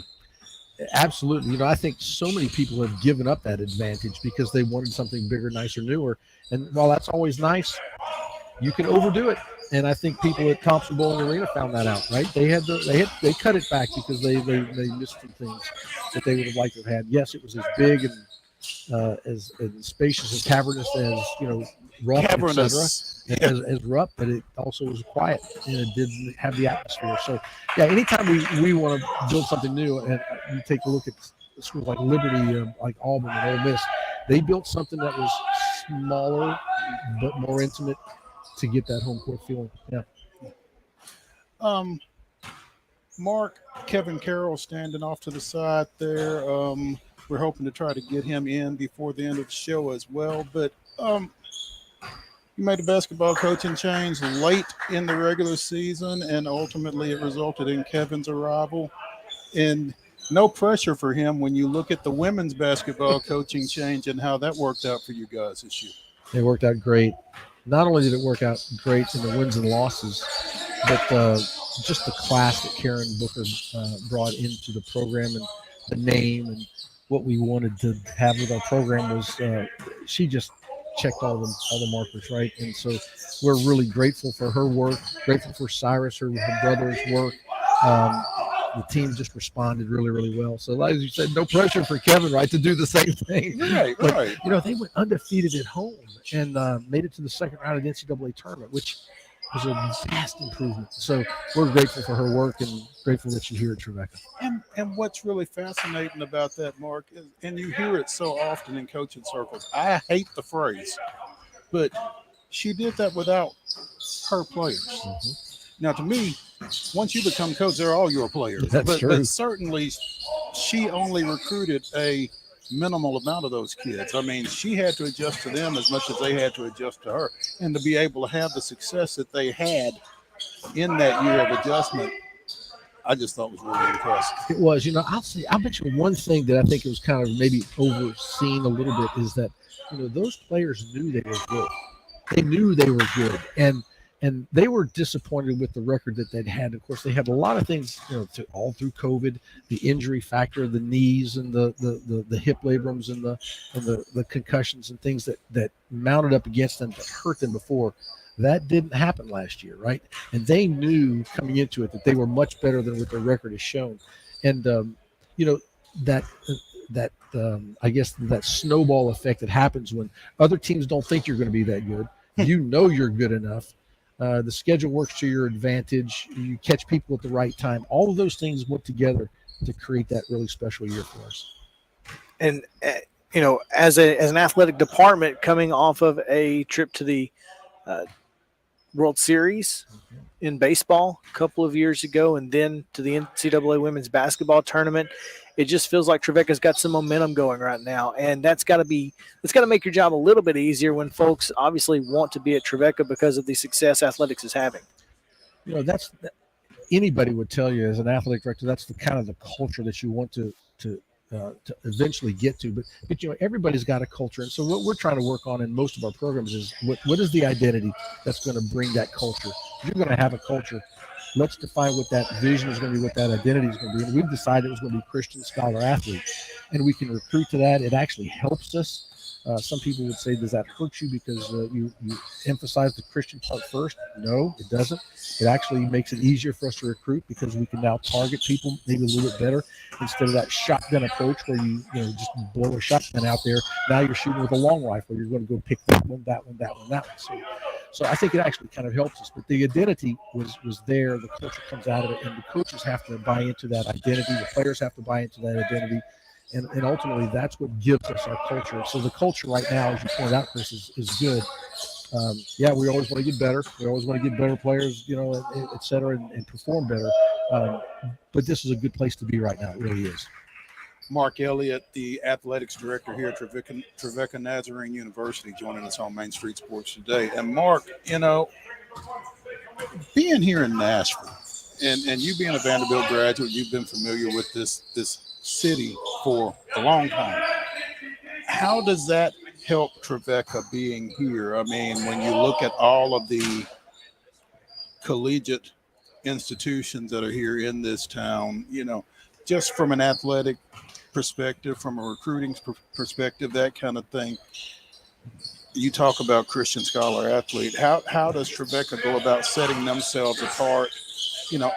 Absolutely. I think so many people have given up that advantage because they wanted something bigger, nicer, newer. And while that's always nice, you can overdo it. And I think people at Thompson Bowling Arena found that out, right? They cut it back because they missed some things that they would have liked to have had. Yes, it was as big and as spacious and cavernous as rough, as rough, but it also was quiet and it didn't have the atmosphere. So yeah, anytime we want to build something new, and you take a look at schools like Liberty, like Auburn and Ole Miss, they built something that was smaller but more intimate to get that home court feeling. Yeah. Mark, Kevin Carroll standing off to the side there. We're hoping to try to get him in before the end of the show as well. But you made a basketball coaching change late in the regular season, and ultimately it resulted in Kevin's arrival. And no pressure for him when you look at the women's basketball coaching change and how that worked out for you guys this year. It worked out great. Not only did it work out great in the wins and losses, but just the class that Karen Booker brought into the program, and the name and what we wanted to have with our program was she just checked all the markers, right? And so we're really grateful for her work, grateful for Cyrus, her brother's work. The team just responded really, really well. So as you said, no pressure for Kevin, right, to do the same thing. Right, but, right. They went undefeated at home and made it to the second round of the NCAA tournament, which was a vast improvement. So we're grateful for her work and grateful that she's here at Trevecca. And what's really fascinating about that, Mark, is, and you hear it so often in coaching circles, I hate the phrase, but she did that without her players. Mm-hmm. Now, to me, once you become coach, they're all your players. That's true. But certainly she only recruited a minimal amount of those kids. I mean, she had to adjust to them as much as they had to adjust to her. And to be able to have the success that they had in that year of adjustment, I just thought was really impressive. It was, I'll mention one thing that I think it was kind of maybe overseen a little bit is that, those players knew they were good. They knew they were good. And they were disappointed with the record that they'd had. Of course, they had a lot of things, all through COVID, the injury factor, the knees and the hip labrums and the concussions and things that mounted up against them that hurt them before. That didn't happen last year, right? And they knew coming into it that they were much better than what their record has shown. And I guess that snowball effect that happens when other teams don't think you're going to be that good. You're good enough. The schedule works to your advantage. You catch people at the right time. All of those things work together to create that really special year for us. And as an athletic department coming off of a trip to the World Series in baseball a couple of years ago, and then to the NCAA women's basketball tournament, it just feels like Trevecca's got some momentum going right now, and that's got to make your job a little bit easier when folks obviously want to be at Trevecca because of the success athletics is having. That's anybody would tell you as an athletic director. That's the kind of the culture that you want to eventually get to. But everybody's got a culture, and so what we're trying to work on in most of our programs is what is the identity that's going to bring that culture. If you're going to have a culture, let's define what that vision is going to be, what that identity is going to be. And we've decided it was going to be Christian Scholar Athlete, and we can recruit to that. It actually helps us. Some people would say, does that hurt you because you emphasize the Christian part first? No, it doesn't. It actually makes it easier for us to recruit because we can now target people maybe a little bit better instead of that shotgun approach where you just blow a shotgun out there. Now you're shooting with a long rifle. You're going to go pick that one, that one, that one, that one. So I think it actually kind of helps us. But the identity was there. The culture comes out of it, and the coaches have to buy into that identity. The players have to buy into that identity. And ultimately, that's what gives us our culture. So the culture right now, as you pointed out, Chris, is good. We always want to get better. We always want to get better players, et cetera, and perform better. But this is a good place to be right now. It really is. Mark Elliott, the athletics director here at Trevecca Nazarene University, joining us on Main Street Sports today. And Mark, being here in Nashville, and you being a Vanderbilt graduate, you've been familiar with this city for a long time. How does that help Trevecca being here? I mean, when you look at all of the collegiate institutions that are here in this town, just from an athletic perspective, from a recruiting perspective, that kind of thing. You talk about Christian Scholar Athlete. How does Trevecca go about setting themselves apart,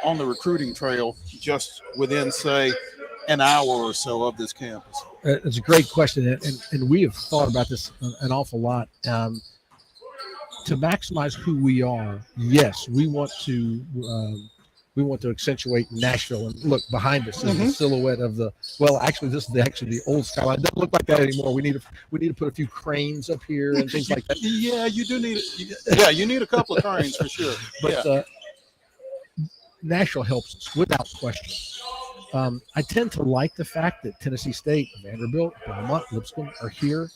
on the recruiting trail just within, say, an hour or so of this campus? It's a great question, and we have thought about this an awful lot. To maximize who we are, yes, we want to accentuate Nashville. And look, behind us is the silhouette of actually this is the old skyline. It doesn't look like that anymore. We need to put a few cranes up here and things like that. Yeah, you do need it. Yeah, you need a couple of cranes for sure. But Nashville helps us without question. I tend to like the fact that Tennessee State, Vanderbilt, Belmont, Lipscomb are here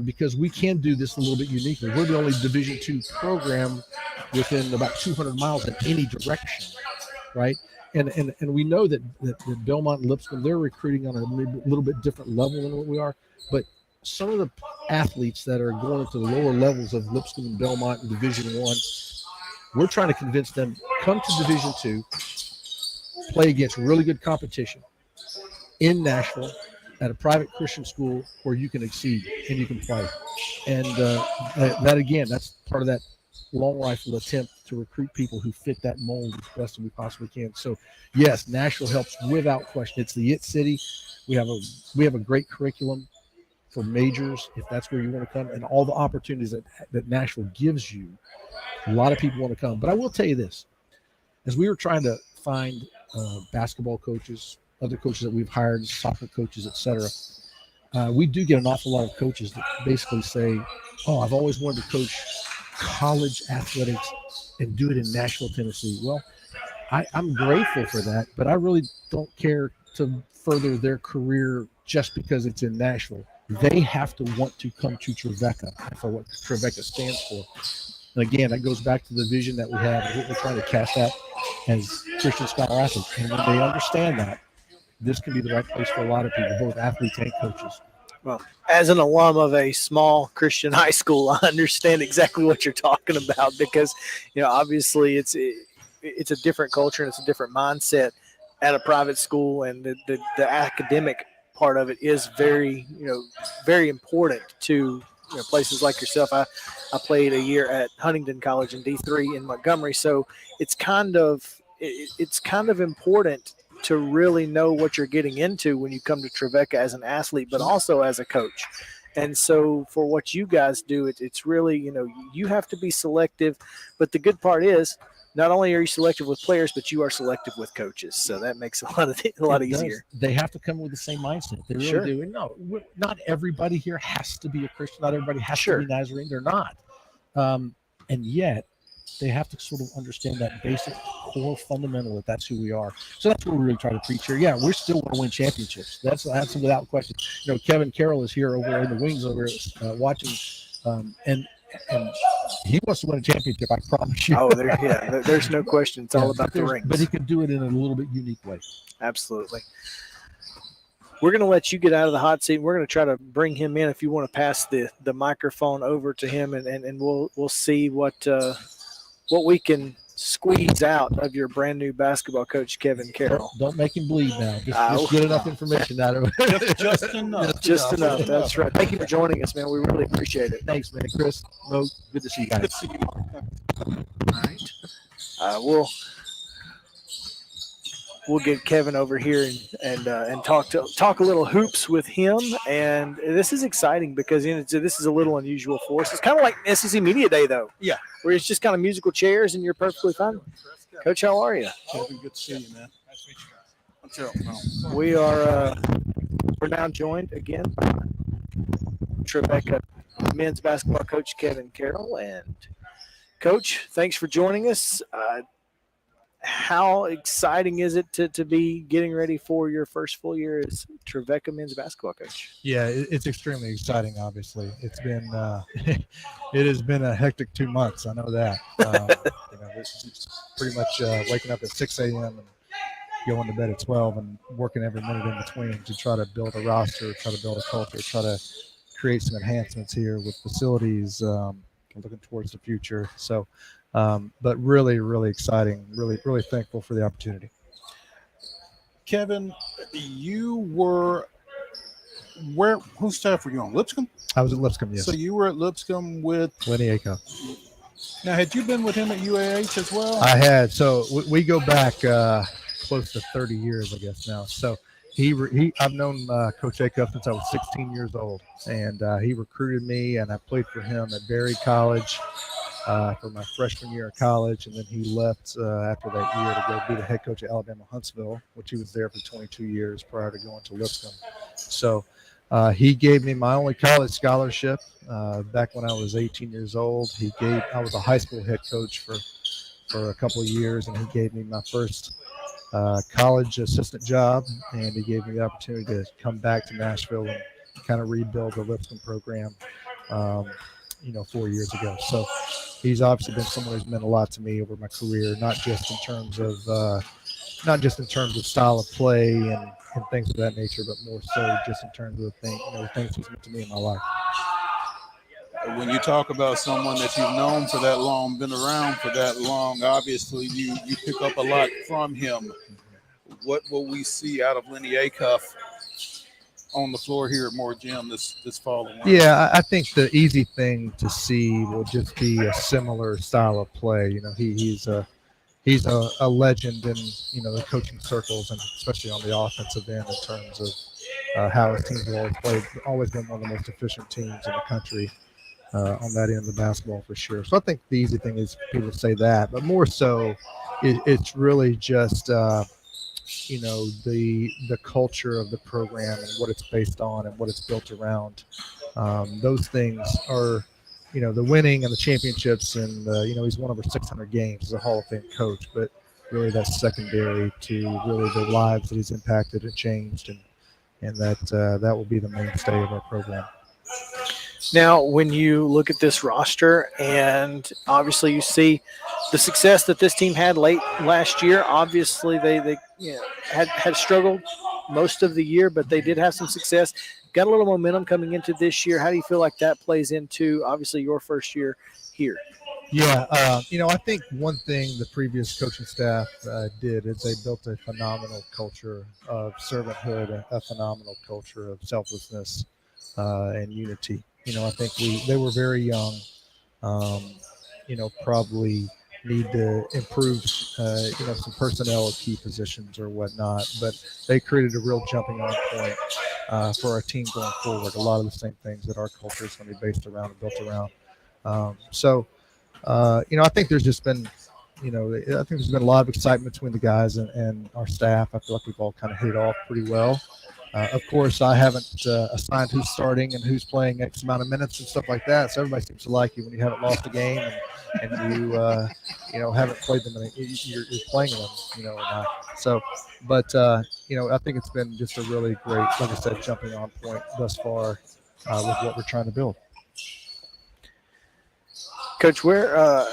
because we can do this a little bit uniquely. We're the only Division II program within about 200 miles in any direction, right? And we know that Belmont and Lipscomb, they're recruiting on a little bit different level than what we are. But some of the athletes that are going into the lower levels of Lipscomb and Belmont in Division I, we're trying to convince them, come to Division II, play against really good competition in Nashville at a private Christian school where you can exceed and you can play. And that again, that's part of that long rifle attempt to recruit people who fit that mold as best as we possibly can. So yes, Nashville helps without question. It's the it city. We have a great curriculum for majors if that's where you want to come, and all the opportunities that Nashville gives you. A lot of people want to come. But I will tell you this, as we were trying to find basketball coaches, other coaches that we've hired, soccer coaches, etc. We do get an awful lot of coaches that basically say, I've always wanted to coach college athletics and do it in Nashville, Tennessee. Well, I'm grateful for that, but I really don't care to further their career just because it's in Nashville. They have to want to come to Trevecca for what Trevecca stands for. And again, that goes back to the vision that we have and what we're trying to cast out as Christian scholar athletes. And when they understand that, this can be the right place for a lot of people, both athletes and coaches. Well, as an alum of a small Christian high school, I understand exactly what you're talking about because, obviously it's a different culture and it's a different mindset at a private school, and the academic part of it is very, very important to places like yourself. I played a year at Huntington College in D3 in Montgomery, so it's kind of important to really know what you're getting into when you come to Trevecca as an athlete, but also as a coach. And so for what you guys do, it's really, you have to be selective. But the good part is not only are you selective with players, but you are selective with coaches. So that makes a lot easier. They have to come with the same mindset. They really do. And no, not everybody here has to be a Christian. Not everybody has to be Nazarene. They're not. And yet they have to sort of understand that basic core fundamental that that's who we are. So that's what we really try to preach here. Yeah, we're still going to win championships. That's without question. Kevin Carroll is here over in the wings over watching, and he wants to win a championship. I promise you. Oh, there's no question. It's all about the rings. But he can do it in a little bit unique way. Absolutely. We're going to let you get out of the hot seat. We're going to try to bring him in if you want to pass the microphone over to him, and we'll see what we can squeeze out of your brand new basketball coach, Kevin Carroll. Don't make him bleed now. Just get enough information out of it. Just enough. Just enough. That's right. Thank you for joining us, man. We really appreciate it. Thanks, man. Chris, Mo, good to see you guys. Good to see you. All right. We'll get Kevin over here and talk a little hoops with him. And this is exciting because this is a little unusual for us. It's kind of like SEC Media Day, though. Yeah. Where it's just kind of musical chairs and you're perfectly fine. Coach, how are you? Kevin, good to see you, man. Nice to meet you guys. We are we're now joined again by Trevecca men's basketball coach Kevin Carroll. And Coach, thanks for joining us. How exciting is it to be getting ready for your first full year as Trevecca men's basketball coach? Yeah, it's extremely exciting. Obviously, it's been it has been a hectic 2 months. I know that. It's pretty much waking up at 6 a.m. and going to bed at 12 and working every minute in between to try to build a roster, try to build a culture, try to create some enhancements here with facilities, looking towards the future. So. But really, really exciting. Really, really thankful for the opportunity. Kevin, you were whose staff were you on? Lipscomb? I was at Lipscomb, yes. So you were at Lipscomb with Lenny Acuff. Now, had you been with him at UAH as well? I had. So we go back close to 30 years, I guess now. So I've known Coach Acuff since I was 16 years old, and he recruited me, and I played for him at Berry College. For my freshman year of college, and then he left after that year to go be the head coach at Alabama Huntsville, which he was there for 22 years prior to going to Lipscomb. So he gave me my only college scholarship back when I was 18 years old. I was a high school head coach for a couple of years, and he gave me my first college assistant job, and he gave me the opportunity to come back to Nashville and kind of rebuild the Lipscomb program. 4 years ago. So he's obviously been someone who's meant a lot to me over my career, not just in terms of style of play and things of that nature, but more so just in terms of things he's meant to me in my life. When you talk about someone that you've known for that long, been around for that long, obviously you pick up a lot from him. What will we see out of Lenny Acuff on the floor here at Moore Gym this fall? Yeah, I think the easy thing to see will just be a similar style of play. He's a legend in the coaching circles, and especially on the offensive end in terms of how his teams have always been one of the most efficient teams in the country on that end of the basketball for sure. So I think the easy thing is people say that, but more so it's really just the culture of the program and what it's based on and what it's built around. Those things are, the winning and the championships, and he's won over 600 games as a Hall of Fame coach. But really that's secondary to really the lives that he's impacted and changed, and that will be the mainstay of our program. Now, when you look at this roster, and obviously you see the success that this team had late last year, obviously they had struggled most of the year, but they did have some success. Got a little momentum coming into this year. How do you feel like that plays into obviously your first year here? Yeah, I think one thing the previous coaching staff did is they built a phenomenal culture of servanthood, a phenomenal culture of selflessness and unity. I think they were very young. Probably need to improve, some personnel at key positions or whatnot. But they created a real jumping on point for our team going forward. A lot of the same things that our culture is going to be based around and built around. I think there's just been, I think there's been a lot of excitement between the guys and our staff. I feel like we've all kind of hit it off pretty well. Of course, I haven't assigned who's starting and who's playing X amount of minutes and stuff like that. So everybody seems to like you when you haven't lost a game and you haven't played them and you're playing them, or not. So, but I think it's been just a really great, like I said, jumping on point thus far with what we're trying to build. Coach, where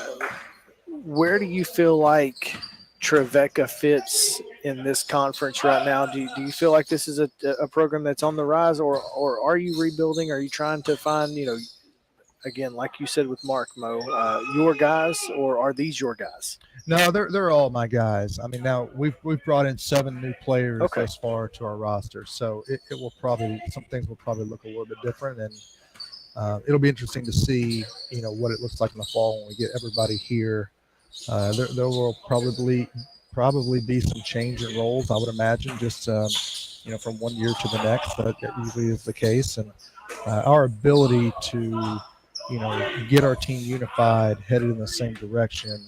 do you feel like Trevecca fits in this conference right now? Do you feel like this is a program that's on the rise, or are you rebuilding? Are you trying to find, again, like you said with Mark Mo, your guys, or are these your guys? No, they're all my guys. I mean, now we've brought in 7 new players thus far to our roster, so it will probably, some things will probably look a little bit different, and it'll be interesting to see, what it looks like in the fall when we get everybody here. There will probably be some change in roles, I would imagine, just from one year to the next. That usually is the case, and our ability to get our team unified, headed in the same direction,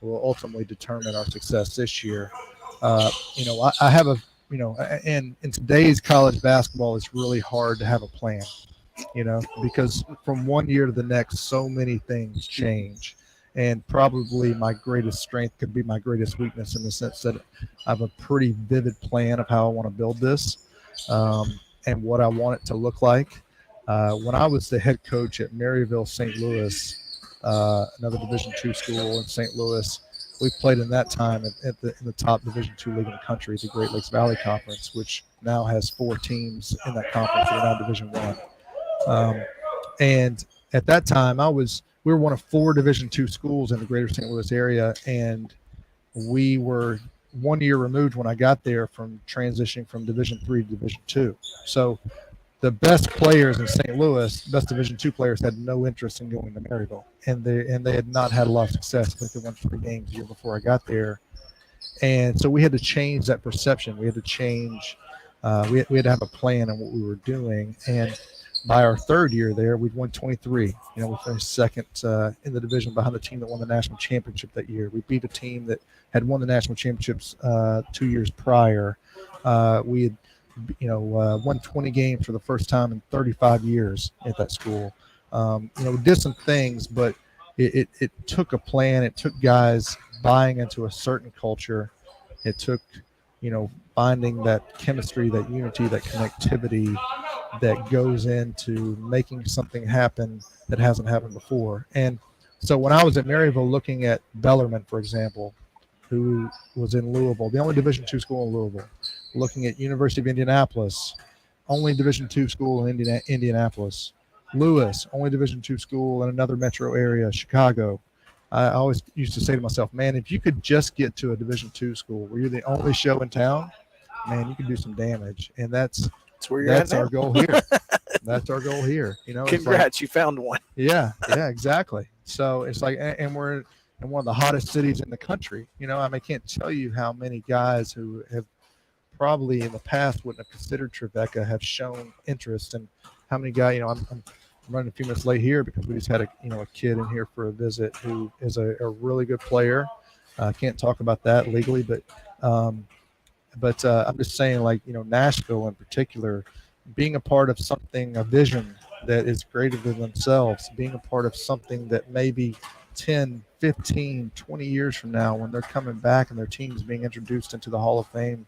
will ultimately determine our success this year. I have a and in today's college basketball, it's really hard to have a plan, because from one year to the next, so many things change. And probably my greatest strength could be my greatest weakness, in the sense that I have a pretty vivid plan of how I want to build this and what I want it to look like. When I was the head coach at Maryville, St. Louis, another Division II school in St. Louis, we played in that time in the top Division II league in the country, the Great Lakes Valley Conference, which now has 4 teams in that conference that are now Division I. And at that time, we were one of 4 Division II schools in the greater St. Louis area, and we were 1 year removed when I got there from transitioning from Division III to Division II. So the best players in St. Louis, best Division II players, had no interest in going to Maryville, and they had not had a lot of success. I think they won 3 games the year before I got there, and so we had to change that perception. We had to change. We had to have a plan on what we were doing, and by our 3rd year there, we'd won 23. We finished 2nd in the division behind the team that won the national championship that year. We beat a team that had won the national championships 2 years prior. We had, won 20 games for the first time in 35 years at that school. We did some things, but it took a plan. It took guys buying into a certain culture. It took, finding that chemistry, that unity, that connectivity that goes into making something happen that hasn't happened before. And so when I was at Maryville, looking at Bellarmine, for example, who was in Louisville, the only Division II school in Louisville, looking at University of Indianapolis, only Division II school in Indianapolis, Lewis, only Division II school in another metro area, Chicago. I always used to say to myself, man, if you could just get to a Division II school where you're the only show in town, man, you can do some damage. And that's our goal here. That's our goal here. Congrats, you found one. Yeah, exactly. So it's like, and we're in one of the hottest cities in the country. I can't tell you how many guys who have probably in the past wouldn't have considered Trevecca have shown interest, and how many guys, I'm running a few minutes late here because we just had a kid in here for a visit who is a really good player. Can't talk about that legally, but I'm just saying, Nashville in particular, being a part of something, a vision that is greater than themselves, being a part of something that maybe 10, 15, 20 years from now, when they're coming back and their team's being introduced into the Hall of Fame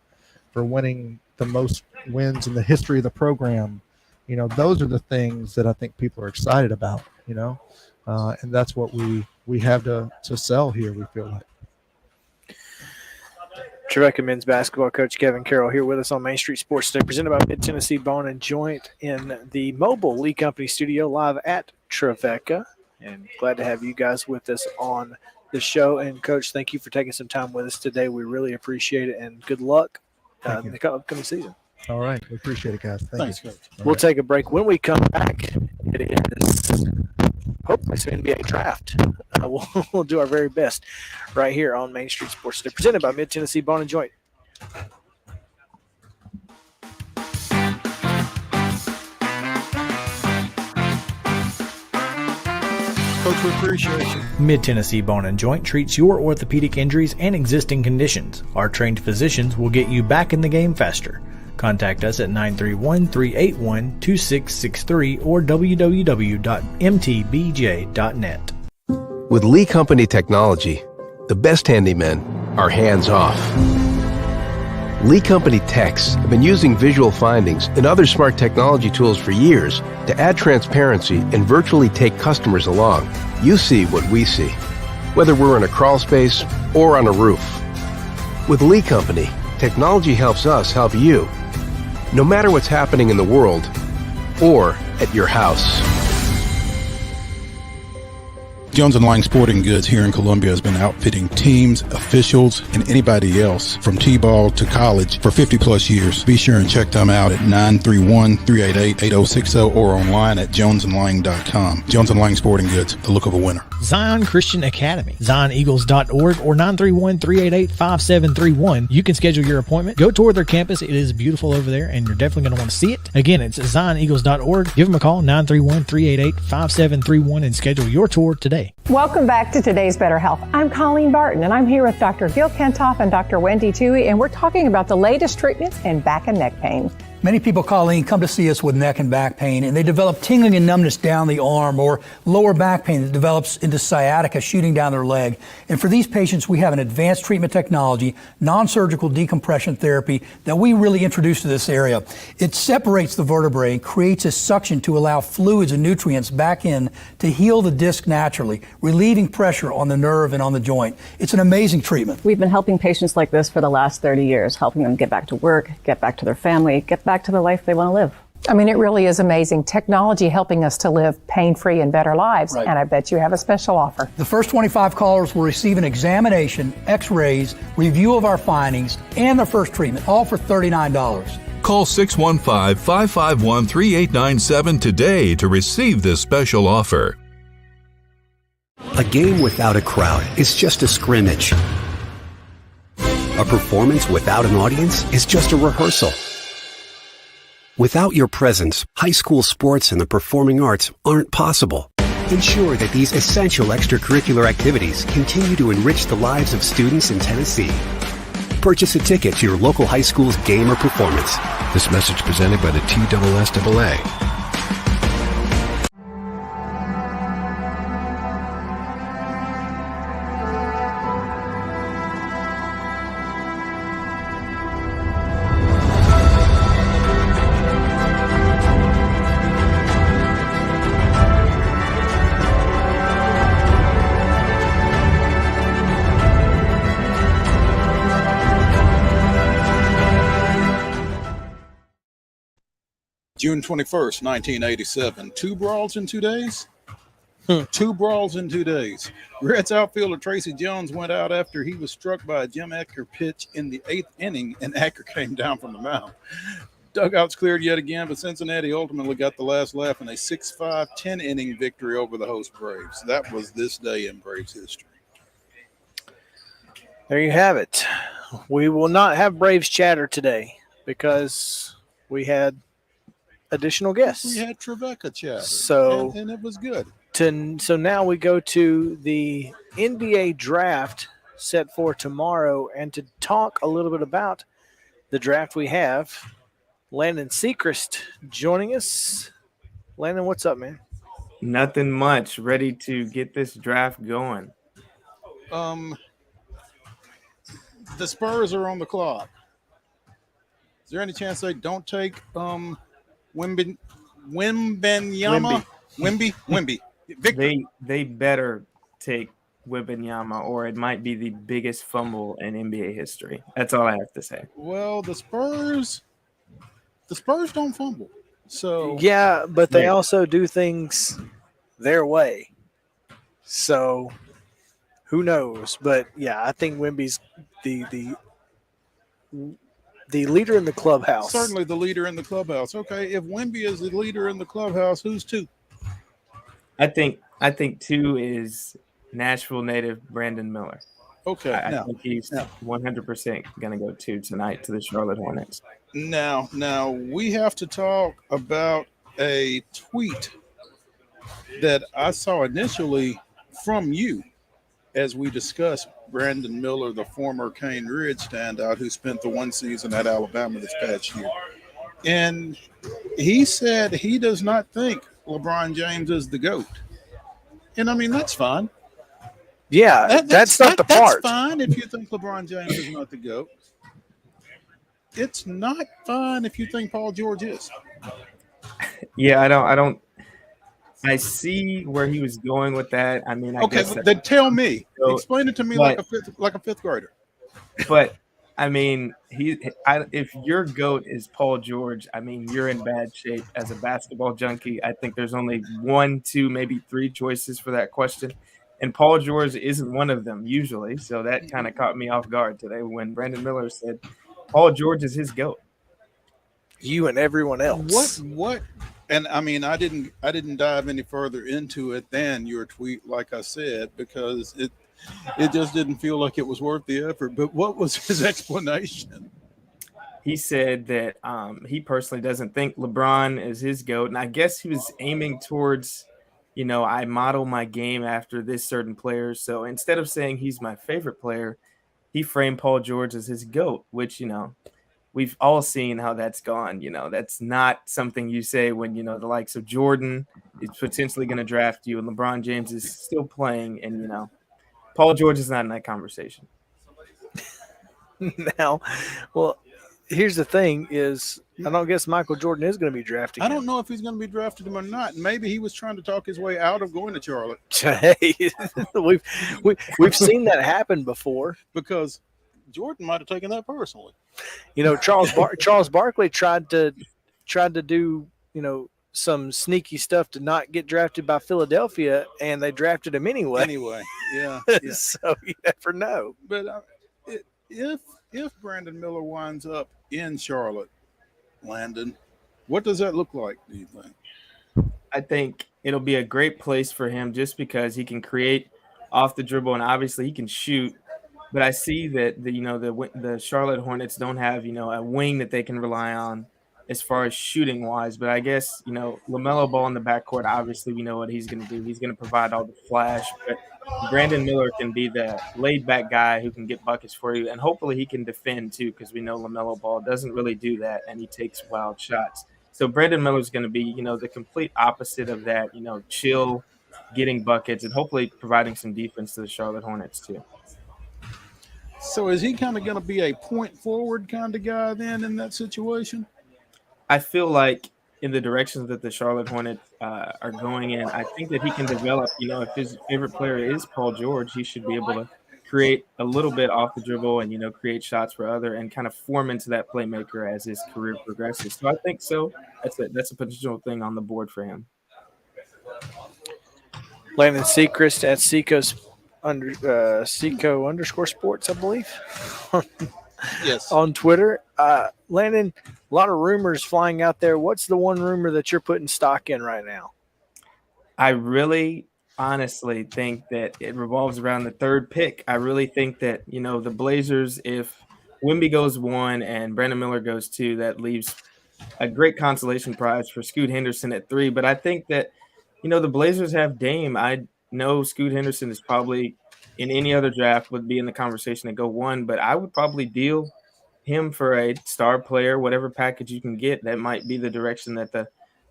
for winning the most wins in the history of the program, those are the things that I think people are excited about, and that's what we have to sell here, we feel like. Trevecca men's basketball coach Kevin Carroll here with us on Main Street Sports Today, presented by Mid-Tennessee Bone and Joint in the mobile Lee Company studio live at Trevecca. And glad to have you guys with us on the show. And, Coach, thank you for taking some time with us today. We really appreciate it, and good luck in the upcoming season. All right. We appreciate it, guys. Thanks, you. Coach. We'll take a break. When we come back, it is hopefully it's an NBA draft. We'll do our very best right here on Main Street Sports Today, presented by Mid-Tennessee Bone and Joint. Coach, we appreciate you. Mid-Tennessee Bone and Joint treats your orthopedic injuries and existing conditions. Our trained physicians will get you back in the game faster. Contact us at 931-381-2663 or www.mtbj.net. With Lee Company technology, the best handymen are hands-off. Lee Company techs have been using visual findings and other smart technology tools for years to add transparency and virtually take customers along. You see what we see, whether we're in a crawl space or on a roof. With Lee Company, technology helps us help you, no matter what's happening in the world or at your house. Jones & Lang Sporting Goods here in Columbia has been outfitting teams, officials, and anybody else from T-ball to college for 50-plus years. Be sure and check them out at 931-388-8060 or online at jonesandlang.com. Jones & Lang Sporting Goods, the look of a winner. Zion Christian Academy, zioneagles.org or 931-388-5731. You can schedule your appointment. Go tour their campus. It is beautiful over there, and you're definitely going to want to see it. Again, it's zioneagles.org. Give them a call, 931-388-5731, and schedule your tour today. Welcome back to Today's Better Health. I'm Colleen Barton, and I'm here with Dr. Gil Kentoff and Dr. Wendy Toohey, and we're talking about the latest treatments in back and neck pain. Many people, Colleen, come to see us with neck and back pain, and they develop tingling and numbness down the arm or lower back pain that develops into sciatica shooting down their leg. And for these patients, we have an advanced treatment technology, non-surgical decompression therapy that we really introduced to this area. It separates the vertebrae and creates a suction to allow fluids and nutrients back in to heal the disc naturally, relieving pressure on the nerve and on the joint. It's an amazing treatment. We've been helping patients like this for the last 30 years, helping them get back to work, get back to their family, get back to the life they want to live. I mean, it really is amazing. Technology helping us to live pain-free and better lives. Right. And I bet you have a special offer. The first 25 callers will receive an examination, x-rays, review of our findings, and their first treatment, all for $39. Call 615-551-3897 today to receive this special offer. A game without a crowd is just a scrimmage. A performance without an audience is just a rehearsal. Without your presence, high school sports and the performing arts aren't possible. Ensure that these essential extracurricular activities continue to enrich the lives of students in Tennessee. Purchase a ticket to your local high school's game or performance. This message presented by the TSSAA. June 21st, 1987. 2 brawls in 2 days? 2 brawls in 2 days. Reds outfielder Tracy Jones went out after he was struck by a Jim Acker pitch in the 8th inning, and Acker came down from the mound. Dugouts cleared yet again, but Cincinnati ultimately got the last laugh in a 6-5 10-inning victory over the host Braves. That was this day in Braves history. There you have it. We will not have Braves chatter today because we had additional guests. We had Trevecca chatter, so and it was good. So now we go to the NBA draft set for tomorrow, and to talk a little bit about the draft, we have Landon SECREST joining us. Landon, what's up, man? Nothing much. Ready to get this draft going. The Spurs are on the clock. Is there any chance they don't take Wimbenyama? Wimby. Victor. They better take Wembanyama, or it might be the biggest fumble in NBA history. That's all I have to say. Well, the Spurs don't fumble. So yeah, but they also do things their way. So who knows? But yeah, I think Wemby's the leader in the clubhouse. Certainly the leader in the clubhouse. Okay, if Wemby is the leader in the clubhouse, who's two? I think two is Nashville native Brandon Miller. Okay, I think he's 100% going to go two tonight to the Charlotte Hornets. Now we have to talk about a tweet that I saw initially from you as we discussed Brandon Miller, the former Cane Ridge standout who spent the one season at Alabama this past year. And he said he does not think LeBron James is the GOAT. And I mean, that's fine. Yeah, that's not the part. That's fine if you think LeBron James is not the GOAT. It's not fine if you think Paul George is. Yeah, I see where he was going with that. I mean, I guess then tell me. Explain it to me like a fifth grader. But I mean, if your GOAT is Paul George, I mean, you're in bad shape as a basketball junkie. I think there's only 1, 2, maybe 3 choices for that question. And Paul George isn't one of them usually. So that kind of caught me off guard today when Brandon Miller said Paul George is his GOAT. You and everyone else. What? And I mean, I didn't dive any further into it than your tweet, like I said, because it just didn't feel like it was worth the effort. But what was his explanation? He said that he personally doesn't think LeBron is his GOAT. And I guess he was aiming towards, I model my game after this certain player. So instead of saying he's my favorite player, he framed Paul George as his GOAT, which, we've all seen how that's gone. That's not something you say when, the likes of Jordan is potentially going to draft you and LeBron James is still playing. And, Paul George is not in that conversation. Now, well, here's the thing is I don't guess Michael Jordan is going to be drafted. I don't know if he's going to be drafted or not. Maybe he was trying to talk his way out of going to Charlotte. Hey, we've seen that happen before. Because Jordan might have taken that personally. Charles Barkley tried to do, some sneaky stuff to not get drafted by Philadelphia, and they drafted him anyway. Yeah. So you never know. But if Brandon Miller winds up in Charlotte, Landon, what does that look like, do you think? I think it'll be a great place for him just because he can create off the dribble, and obviously he can shoot. But I see that the Charlotte Hornets don't have a wing that they can rely on as far as shooting wise. But I guess LaMelo Ball in the backcourt. Obviously, we know what he's going to do. He's going to provide all the flash. But Brandon Miller can be the laid back guy who can get buckets for you, and hopefully he can defend too, because we know LaMelo Ball doesn't really do that, and he takes wild shots. So Brandon Miller is going to be the complete opposite of that. Chill, getting buckets, and hopefully providing some defense to the Charlotte Hornets too. So is he kind of going to be a point forward kind of guy then in that situation? I feel like in the directions that the Charlotte Hornets are going in, I think that he can develop, if his favorite player is Paul George, he should be able to create a little bit off the dribble and, create shots for other and kind of form into that playmaker as his career progresses. So I think so. That's a potential thing on the board for him. Landon SECREST at Seco_sports, I believe. Yes. On Twitter. Landon, a lot of rumors flying out there. What's the one rumor that you're putting stock in right now? I really honestly think that it revolves around the third pick. I really think that, the Blazers, if Wemby goes 1 and Brandon Miller goes 2, that leaves a great consolation prize for Scoot Henderson at 3. But I think that, the Blazers have Dame. I know Scoot Henderson is probably in any other draft would be in the conversation to go 1, but I would probably deal him for a star player, whatever package you can get. That might be the direction that the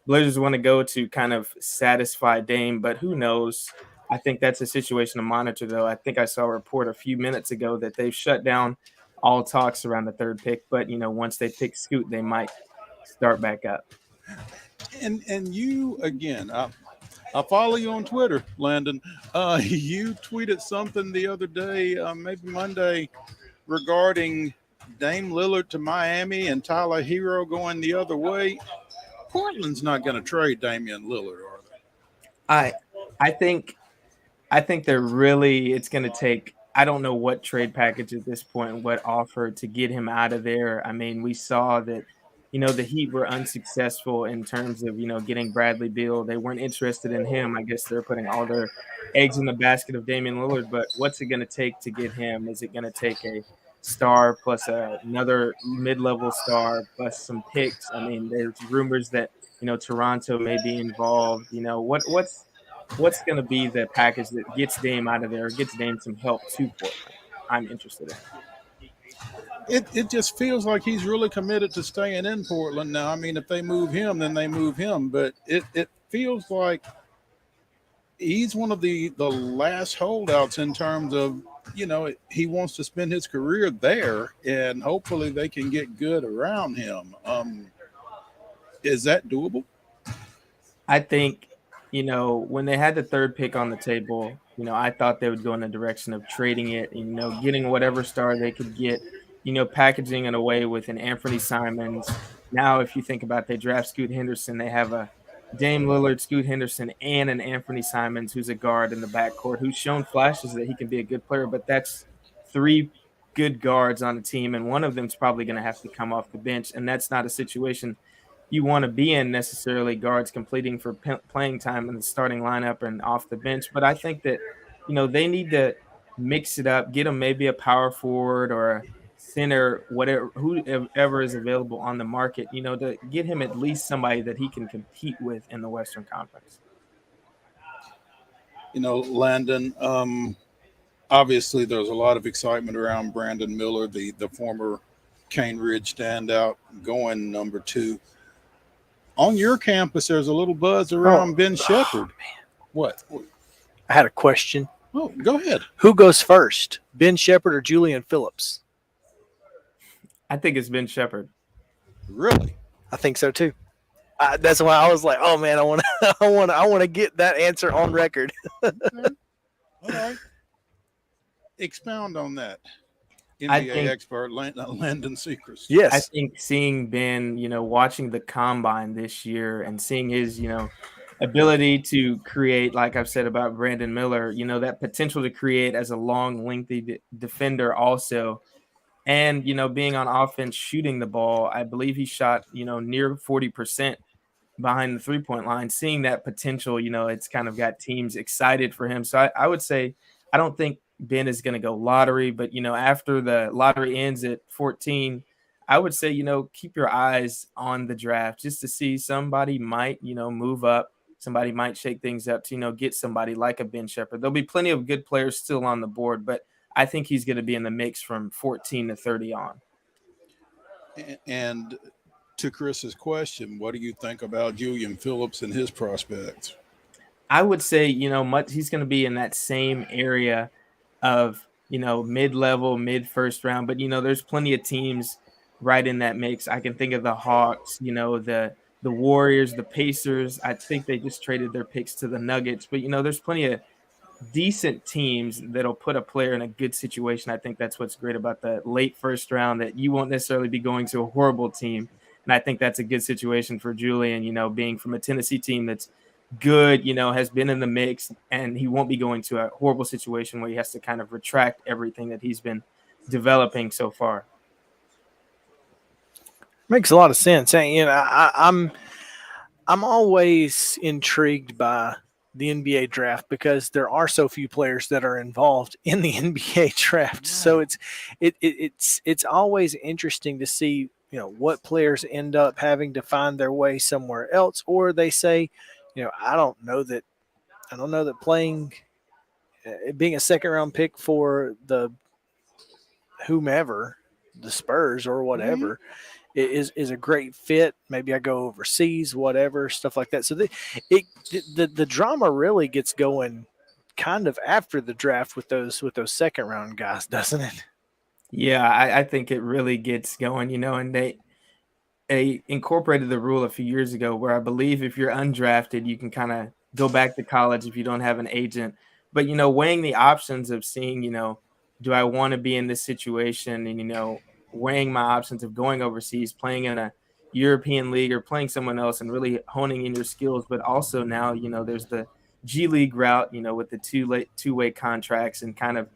Blazers want to go to kind of satisfy Dame, but who knows? I think that's a situation to monitor, though. I think I saw a report a few minutes ago that they've shut down all talks around the third pick, but once they pick Scoot, they might start back up. And you again, I follow you on Twitter, Landon. You tweeted something the other day, maybe Monday, regarding Dame Lillard to Miami and Tyler Hero going the other way. Portland's not going to trade Damian Lillard, are they? I think they're really, it's going to take, I don't know what trade package at this point, what offer to get him out of there. I mean, we saw that, the Heat were unsuccessful in terms of, getting Bradley Beal. They weren't interested in him. I guess they're putting all their eggs in the basket of Damian Lillard, but what's it going to take to get him? Is it going to take a star plus another mid-level star plus some picks? I mean, there's rumors that, Toronto may be involved. What's going to be the package that gets Dame out of there, gets Dame some help to Portland? I'm interested in. It just feels like he's really committed to staying in Portland now. I mean, if they move him, then they move him. But it feels like he's one of the last holdouts in terms of, he wants to spend his career there, and hopefully they can get good around him. Is that doable? I think, when they had the third pick on the table, I thought they would go in the direction of trading it, getting whatever star they could get, packaging it away with an Anthony Simons. Now, if you think about it, they draft Scoot Henderson, they have a Dame Lillard, Scoot Henderson, and an Anthony Simons, who's a guard in the backcourt, who's shown flashes that he can be a good player, but that's 3 good guards on the team, and one of them's probably going to have to come off the bench, and that's not a situation you want to be in necessarily, guards completing for playing time in the starting lineup and off the bench. But I think that, they need to mix it up, get them maybe a power forward or a center, whoever is available on the market, to get him at least somebody that he can compete with in the Western Conference. Landon, obviously there's a lot of excitement around Brandon Miller, the former Cane Ridge standout, going number 2. On your campus, there's a little buzz around Ben Shepherd. What? I had a question. Oh, go ahead. Who goes first, Ben Shepherd or Julian Phillips? I think it's Ben Shepherd. Really? I think so too. That's why I was like, "Oh man, I want to get that answer on record." All right. Expound on that. I NBA think, expert Landon SECREST. Yes. I think seeing Ben, watching the combine this year and seeing his, ability to create, like I've said about Brandon Miller, that potential to create as a long, lengthy defender also. And, being on offense, shooting the ball, I believe he shot, near 40% behind the 3-point line. Seeing that potential, it's kind of got teams excited for him. So I would say, I don't think Ben is going to go lottery, but, after the lottery ends at 14, I would say, keep your eyes on the draft just to see somebody might, move up. Somebody might shake things up to, get somebody like a Ben Shepherd. There'll be plenty of good players still on the board, but I think he's going to be in the mix from 14 to 30 on. And to Chris's question, what do you think about Julian Phillips and his prospects? I would say, he's going to be in that same area of, mid-level, mid-first round. But, there's plenty of teams right in that mix. I can think of the Hawks, the Warriors, the Pacers. I think they just traded their picks to the Nuggets. But, there's plenty of decent teams that'll put a player in a good situation. I think that's what's great about the late first round, that you won't necessarily be going to a horrible team. And I think that's a good situation for Julian, being from a Tennessee team that's good, has been in the mix, and he won't be going to a horrible situation where he has to kind of retract everything that he's been developing so far. Makes a lot of sense. And, I'm always intrigued by the NBA draft because there are so few players that are involved in the NBA draft. So it's always interesting to see, what players end up having to find their way somewhere else, or they say, I don't know that playing, being a second round pick for the whomever, the Spurs or whatever, is a great fit. Maybe I go overseas, whatever, stuff like that. So the drama really gets going kind of after the draft with those second round guys, doesn't it? Yeah, I think it really gets going, and they incorporated the rule a few years ago where I believe if you're undrafted, you can kind of go back to college if you don't have an agent. But, weighing the options of seeing, do I want to be in this situation? And, weighing my options of going overseas, playing in a European league or playing someone else and really honing in your skills. But also now, there's the G League route, with the two-way contracts and kind of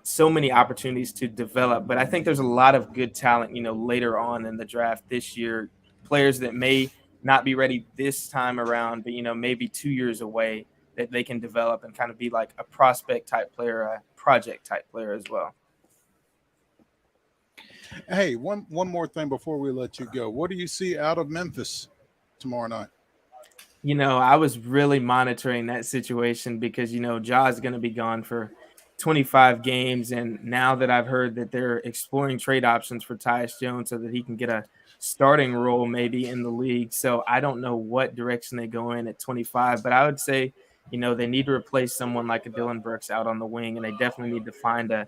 so many opportunities to develop. But I think there's a lot of good talent, later on in the draft this year, players that may not be ready this time around, but, maybe 2 years away that they can develop and kind of be like a prospect type player, a project type player as well. Hey, one more thing before we let you go. What do you see out of Memphis tomorrow night? I was really monitoring that situation because, Ja is going to be gone for 25 games. And now that I've heard that they're exploring trade options for Tyus Jones so that he can get a starting role maybe in the league. So I don't know what direction they go in at 25, but I would say, they need to replace someone like a Dylan Brooks out on the wing, and they definitely need to find a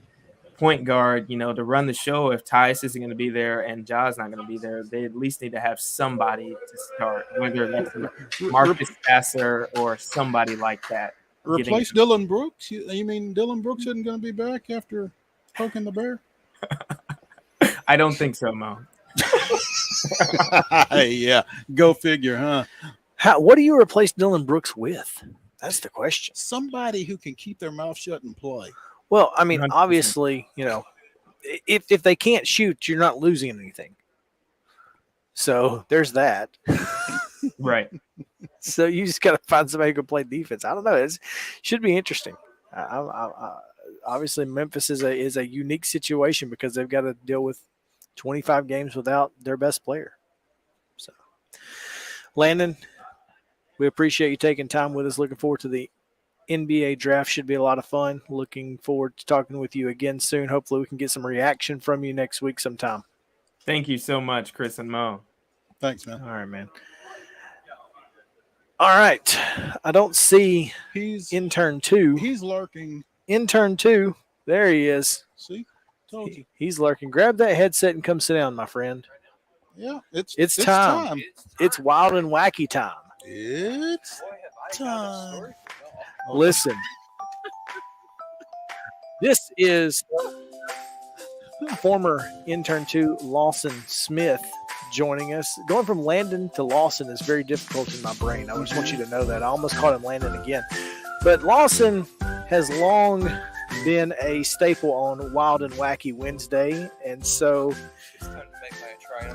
point guard, to run the show. If Tyus isn't going to be there and Ja's not going to be there, they at least need to have somebody to start, whether that's Marcus Sasser or somebody like that. Replace Dylan Brooks? You mean Dylan Brooks isn't going to be back after poking the bear? I don't think so, Mo. Yeah, go figure, huh? What do you replace Dylan Brooks with? That's the question. Somebody who can keep their mouth shut and play. Well, I mean, 100%. obviously, if they can't shoot, you're not losing anything. So there's that. Right. So you just got to find somebody who can play defense. I don't know. It should be interesting. Obviously, Memphis is a unique situation because they've got to deal with 25 games without their best player. So, Landon, we appreciate you taking time with us. Looking forward to the NBA draft. Should be a lot of fun. Looking forward to talking with you again soon. Hopefully, we can get some reaction from you next week sometime. Thank you so much, Chris and Mo. Thanks, man. All right, man. All right. I don't see intern 2. He's lurking. Intern 2. There he is. See? Told you. He's lurking. Grab that headset and come sit down, my friend. Yeah, it's time. It's wild and wacky time. It's time. Listen. This is former intern 2 Lawson Smith joining us. Going from Landon to Lawson is very difficult in my brain. I just want you to know that. I almost called him Landon again. But Lawson has long been a staple on Wild and Wacky Wednesday. And so,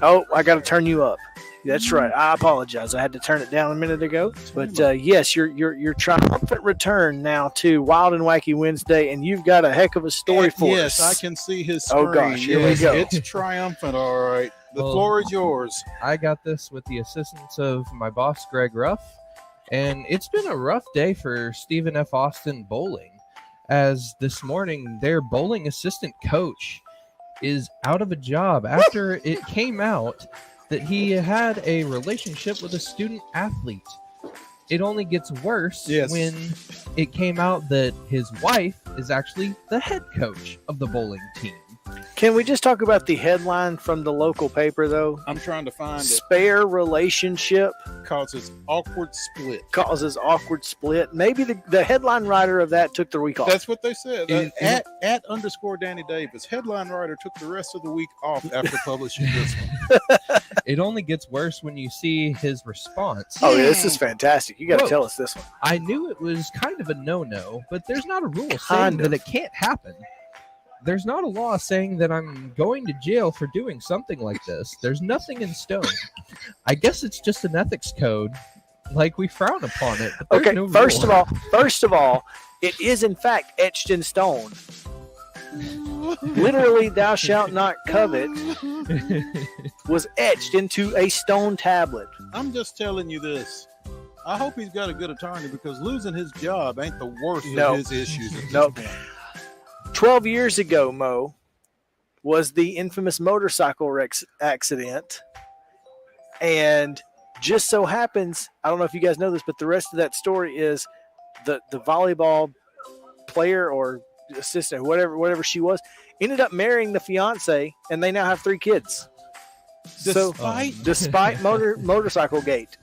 I got to turn you up. That's right. I apologize. I had to turn it down a minute ago. But yes, your triumphant return now to Wild and Wacky Wednesday, and you've got a heck of a story for us. Yes, I can see his screen. Oh gosh, here we go. It's triumphant. All right, the floor is yours. I got this with the assistance of my boss, Greg Ruff, and it's been a rough day for Stephen F. Austin Bowling, as this morning their bowling assistant coach is out of a job after it came out that he had a relationship with a student athlete. It only gets worse when it came out that his wife is actually the head coach of the bowling team. Can we just talk about the headline from the local paper, though? I'm trying to find it. Spare relationship causes awkward split. Maybe the headline writer of that took the week off. That's what they said. At _ Danny Davis, headline writer took the rest of the week off after publishing this one. It only gets worse when you see his response. Oh, yeah, this is fantastic. You got to tell us this one. I knew it was kind of a no-no, but there's not a rule saying that it can't happen. There's not a law saying that I'm going to jail for doing something like this. There's nothing in stone. I guess it's just an ethics code. Like, we frown upon it. Okay, first of all, it is in fact etched in stone. Literally, thou shalt not covet was etched into a stone tablet. I'm just telling you this. I hope he's got a good attorney, because losing his job ain't the worst of his issues. Nope. 12 years ago, Mo, was the infamous motorcycle accident. And just so happens, I don't know if you guys know this, but the rest of that story is the volleyball player or assistant, whatever she was, ended up marrying the fiance, and they now have 3 kids. Despite motorcycle gate.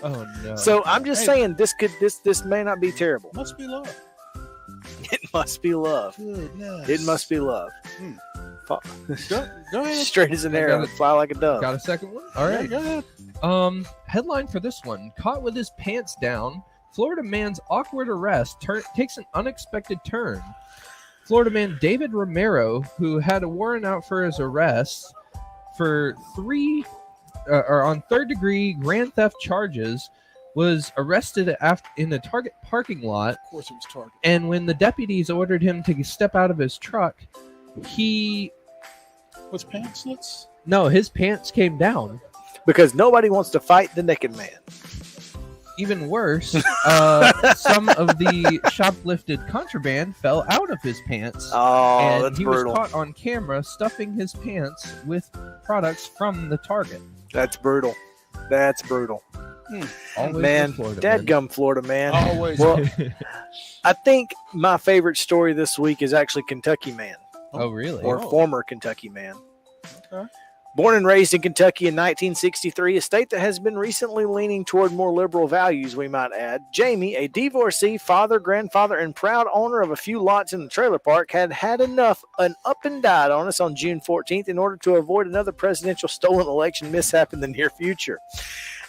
Oh no. So I'm just saying this may not be terrible. Must be love. It must be love. Goodness. It must be love. Go ahead. Straight as an arrow, fly like a dove. Got a second one? All right. Yeah, go ahead. Headline for this one: Caught with his pants down, Florida man's awkward arrest takes an unexpected turn. Florida man David Romero, who had a warrant out for his arrest for on third-degree grand theft charges, was arrested in the Target parking lot. Of course, it was Target. And when the deputies ordered him to step out of his truck, he was pantsless. No, his pants came down because nobody wants to fight the naked man. Even worse, some of the shoplifted contraband fell out of his pants. Oh, and that's he brutal. was caught on camera stuffing his pants with products from the Target. That's brutal. That's brutal. Always Man, Florida, dadgum Florida, man. Always. Well, I think my favorite story this week is actually Kentucky man. Oh, really? Or former Kentucky man. Okay. Born and raised in Kentucky in 1963, a state that has been recently leaning toward more liberal values, we might add, Jamie, a divorcee, father, grandfather, and proud owner of a few lots in the trailer park, had enough and up and died on us on June 14th in order to avoid another presidential stolen election mishap in the near future.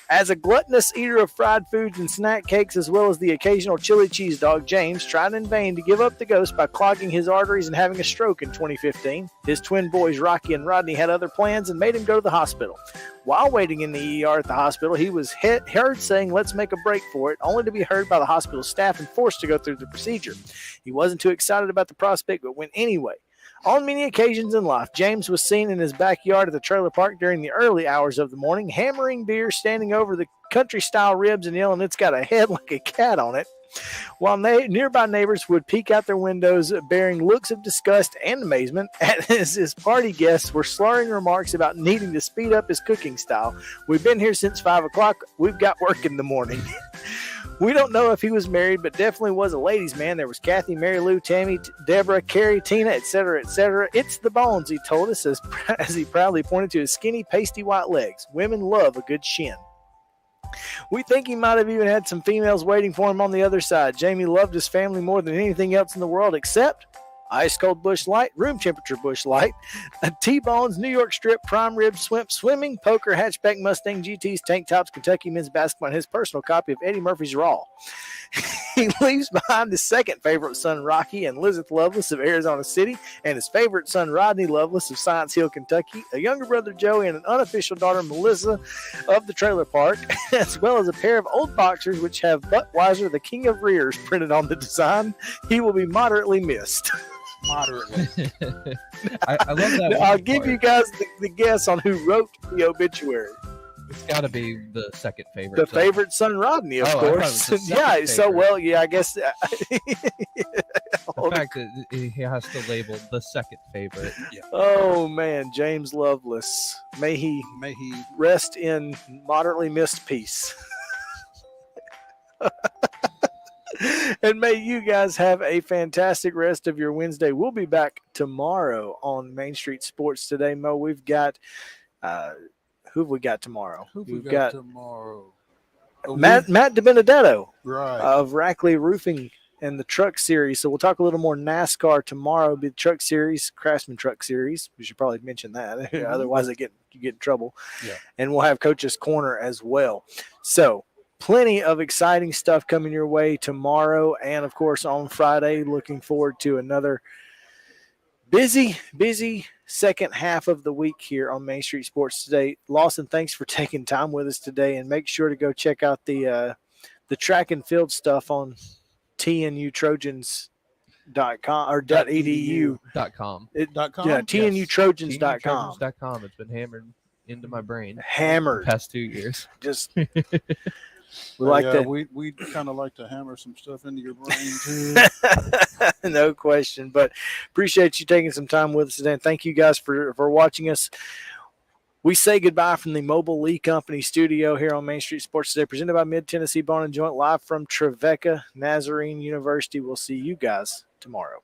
As a gluttonous eater of fried foods and snack cakes, as well as the occasional chili cheese dog, James tried in vain to give up the ghost by clogging his arteries and having a stroke in 2015. His twin boys, Rocky and Rodney, had other plans and made him go to the hospital. While waiting in the ER at the hospital, he was heard saying, "Let's make a break for it," only to be heard by the hospital staff and forced to go through the procedure. He wasn't too excited about the prospect, but went anyway. On many occasions in life, James was seen in his backyard at the trailer park during the early hours of the morning, hammering beer, standing over the country-style ribs and yelling, "It's got a head like a cat on it," while nearby neighbors would peek out their windows bearing looks of disgust and amazement as his party guests were slurring remarks about needing to speed up his cooking style. "We've been here since 5 o'clock. We've got work in the morning." We don't know if he was married, but definitely was a ladies' man. There was Kathy, Mary Lou, Tammy, Deborah, Carrie, Tina, etc., etc. "It's the bones," he told us as he proudly pointed to his skinny, pasty white legs. "Women love a good shin." We think he might have even had some females waiting for him on the other side. Jamie loved his family more than anything else in the world, except ice cold Busch Light, room temperature Busch Light, a T-Bones, New York Strip, prime rib, swimming, poker, hatchback, Mustang, GTs, tank tops, Kentucky men's basketball, and his personal copy of Eddie Murphy's Raw. He leaves behind his second favorite son, Rocky, and Elizabeth Lovelace of Arizona City, and his favorite son, Rodney Lovelace of Science Hill, Kentucky, a younger brother, Joey, and an unofficial daughter, Melissa, of the trailer park, as well as a pair of old boxers which have Budweiser, the King of Rears, printed on the design. He will be moderately missed. Moderately. I love that. I'll give you guys the guess on who wrote the obituary. It's got to be the second favorite. The favorite son, Rodney, of course. Yeah, so, well, yeah, I guess. The fact that he has to label the second favorite. Yeah. Oh, man, James Lovelace. May he rest in moderately missed peace. And may you guys have a fantastic rest of your Wednesday. We'll be back tomorrow on Main Street Sports Today. Mo, we've got who have we got tomorrow? We've got tomorrow. Matt DiBenedetto Right. of Rackley Roofing and the Truck Series. So we'll talk a little more NASCAR tomorrow. It'll be the Truck Series, Craftsman Truck Series. We should probably mention that. Otherwise, you get in trouble. Yeah. And we'll have Coach's Corner as well. So plenty of exciting stuff coming your way tomorrow and, of course, on Friday. Looking forward to another busy second half of the week here on Main Street Sports Today. Lawson, thanks for taking time with us today, and make sure to go check out the track and field stuff on TNUtrojans.com or .edu.com. Yeah, TNUtrojans.com. It's been hammered into my brain. Hammered. The past 2 years. Just we like that. We kind of like to hammer some stuff into your brain too. No question. But appreciate you taking some time with us today. And thank you guys for watching us. We say goodbye from the Mobile Lee Company studio here on Main Street Sports Today, presented by Mid-Tennessee Bone and Joint, live from Trevecca Nazarene University. We'll see you guys tomorrow.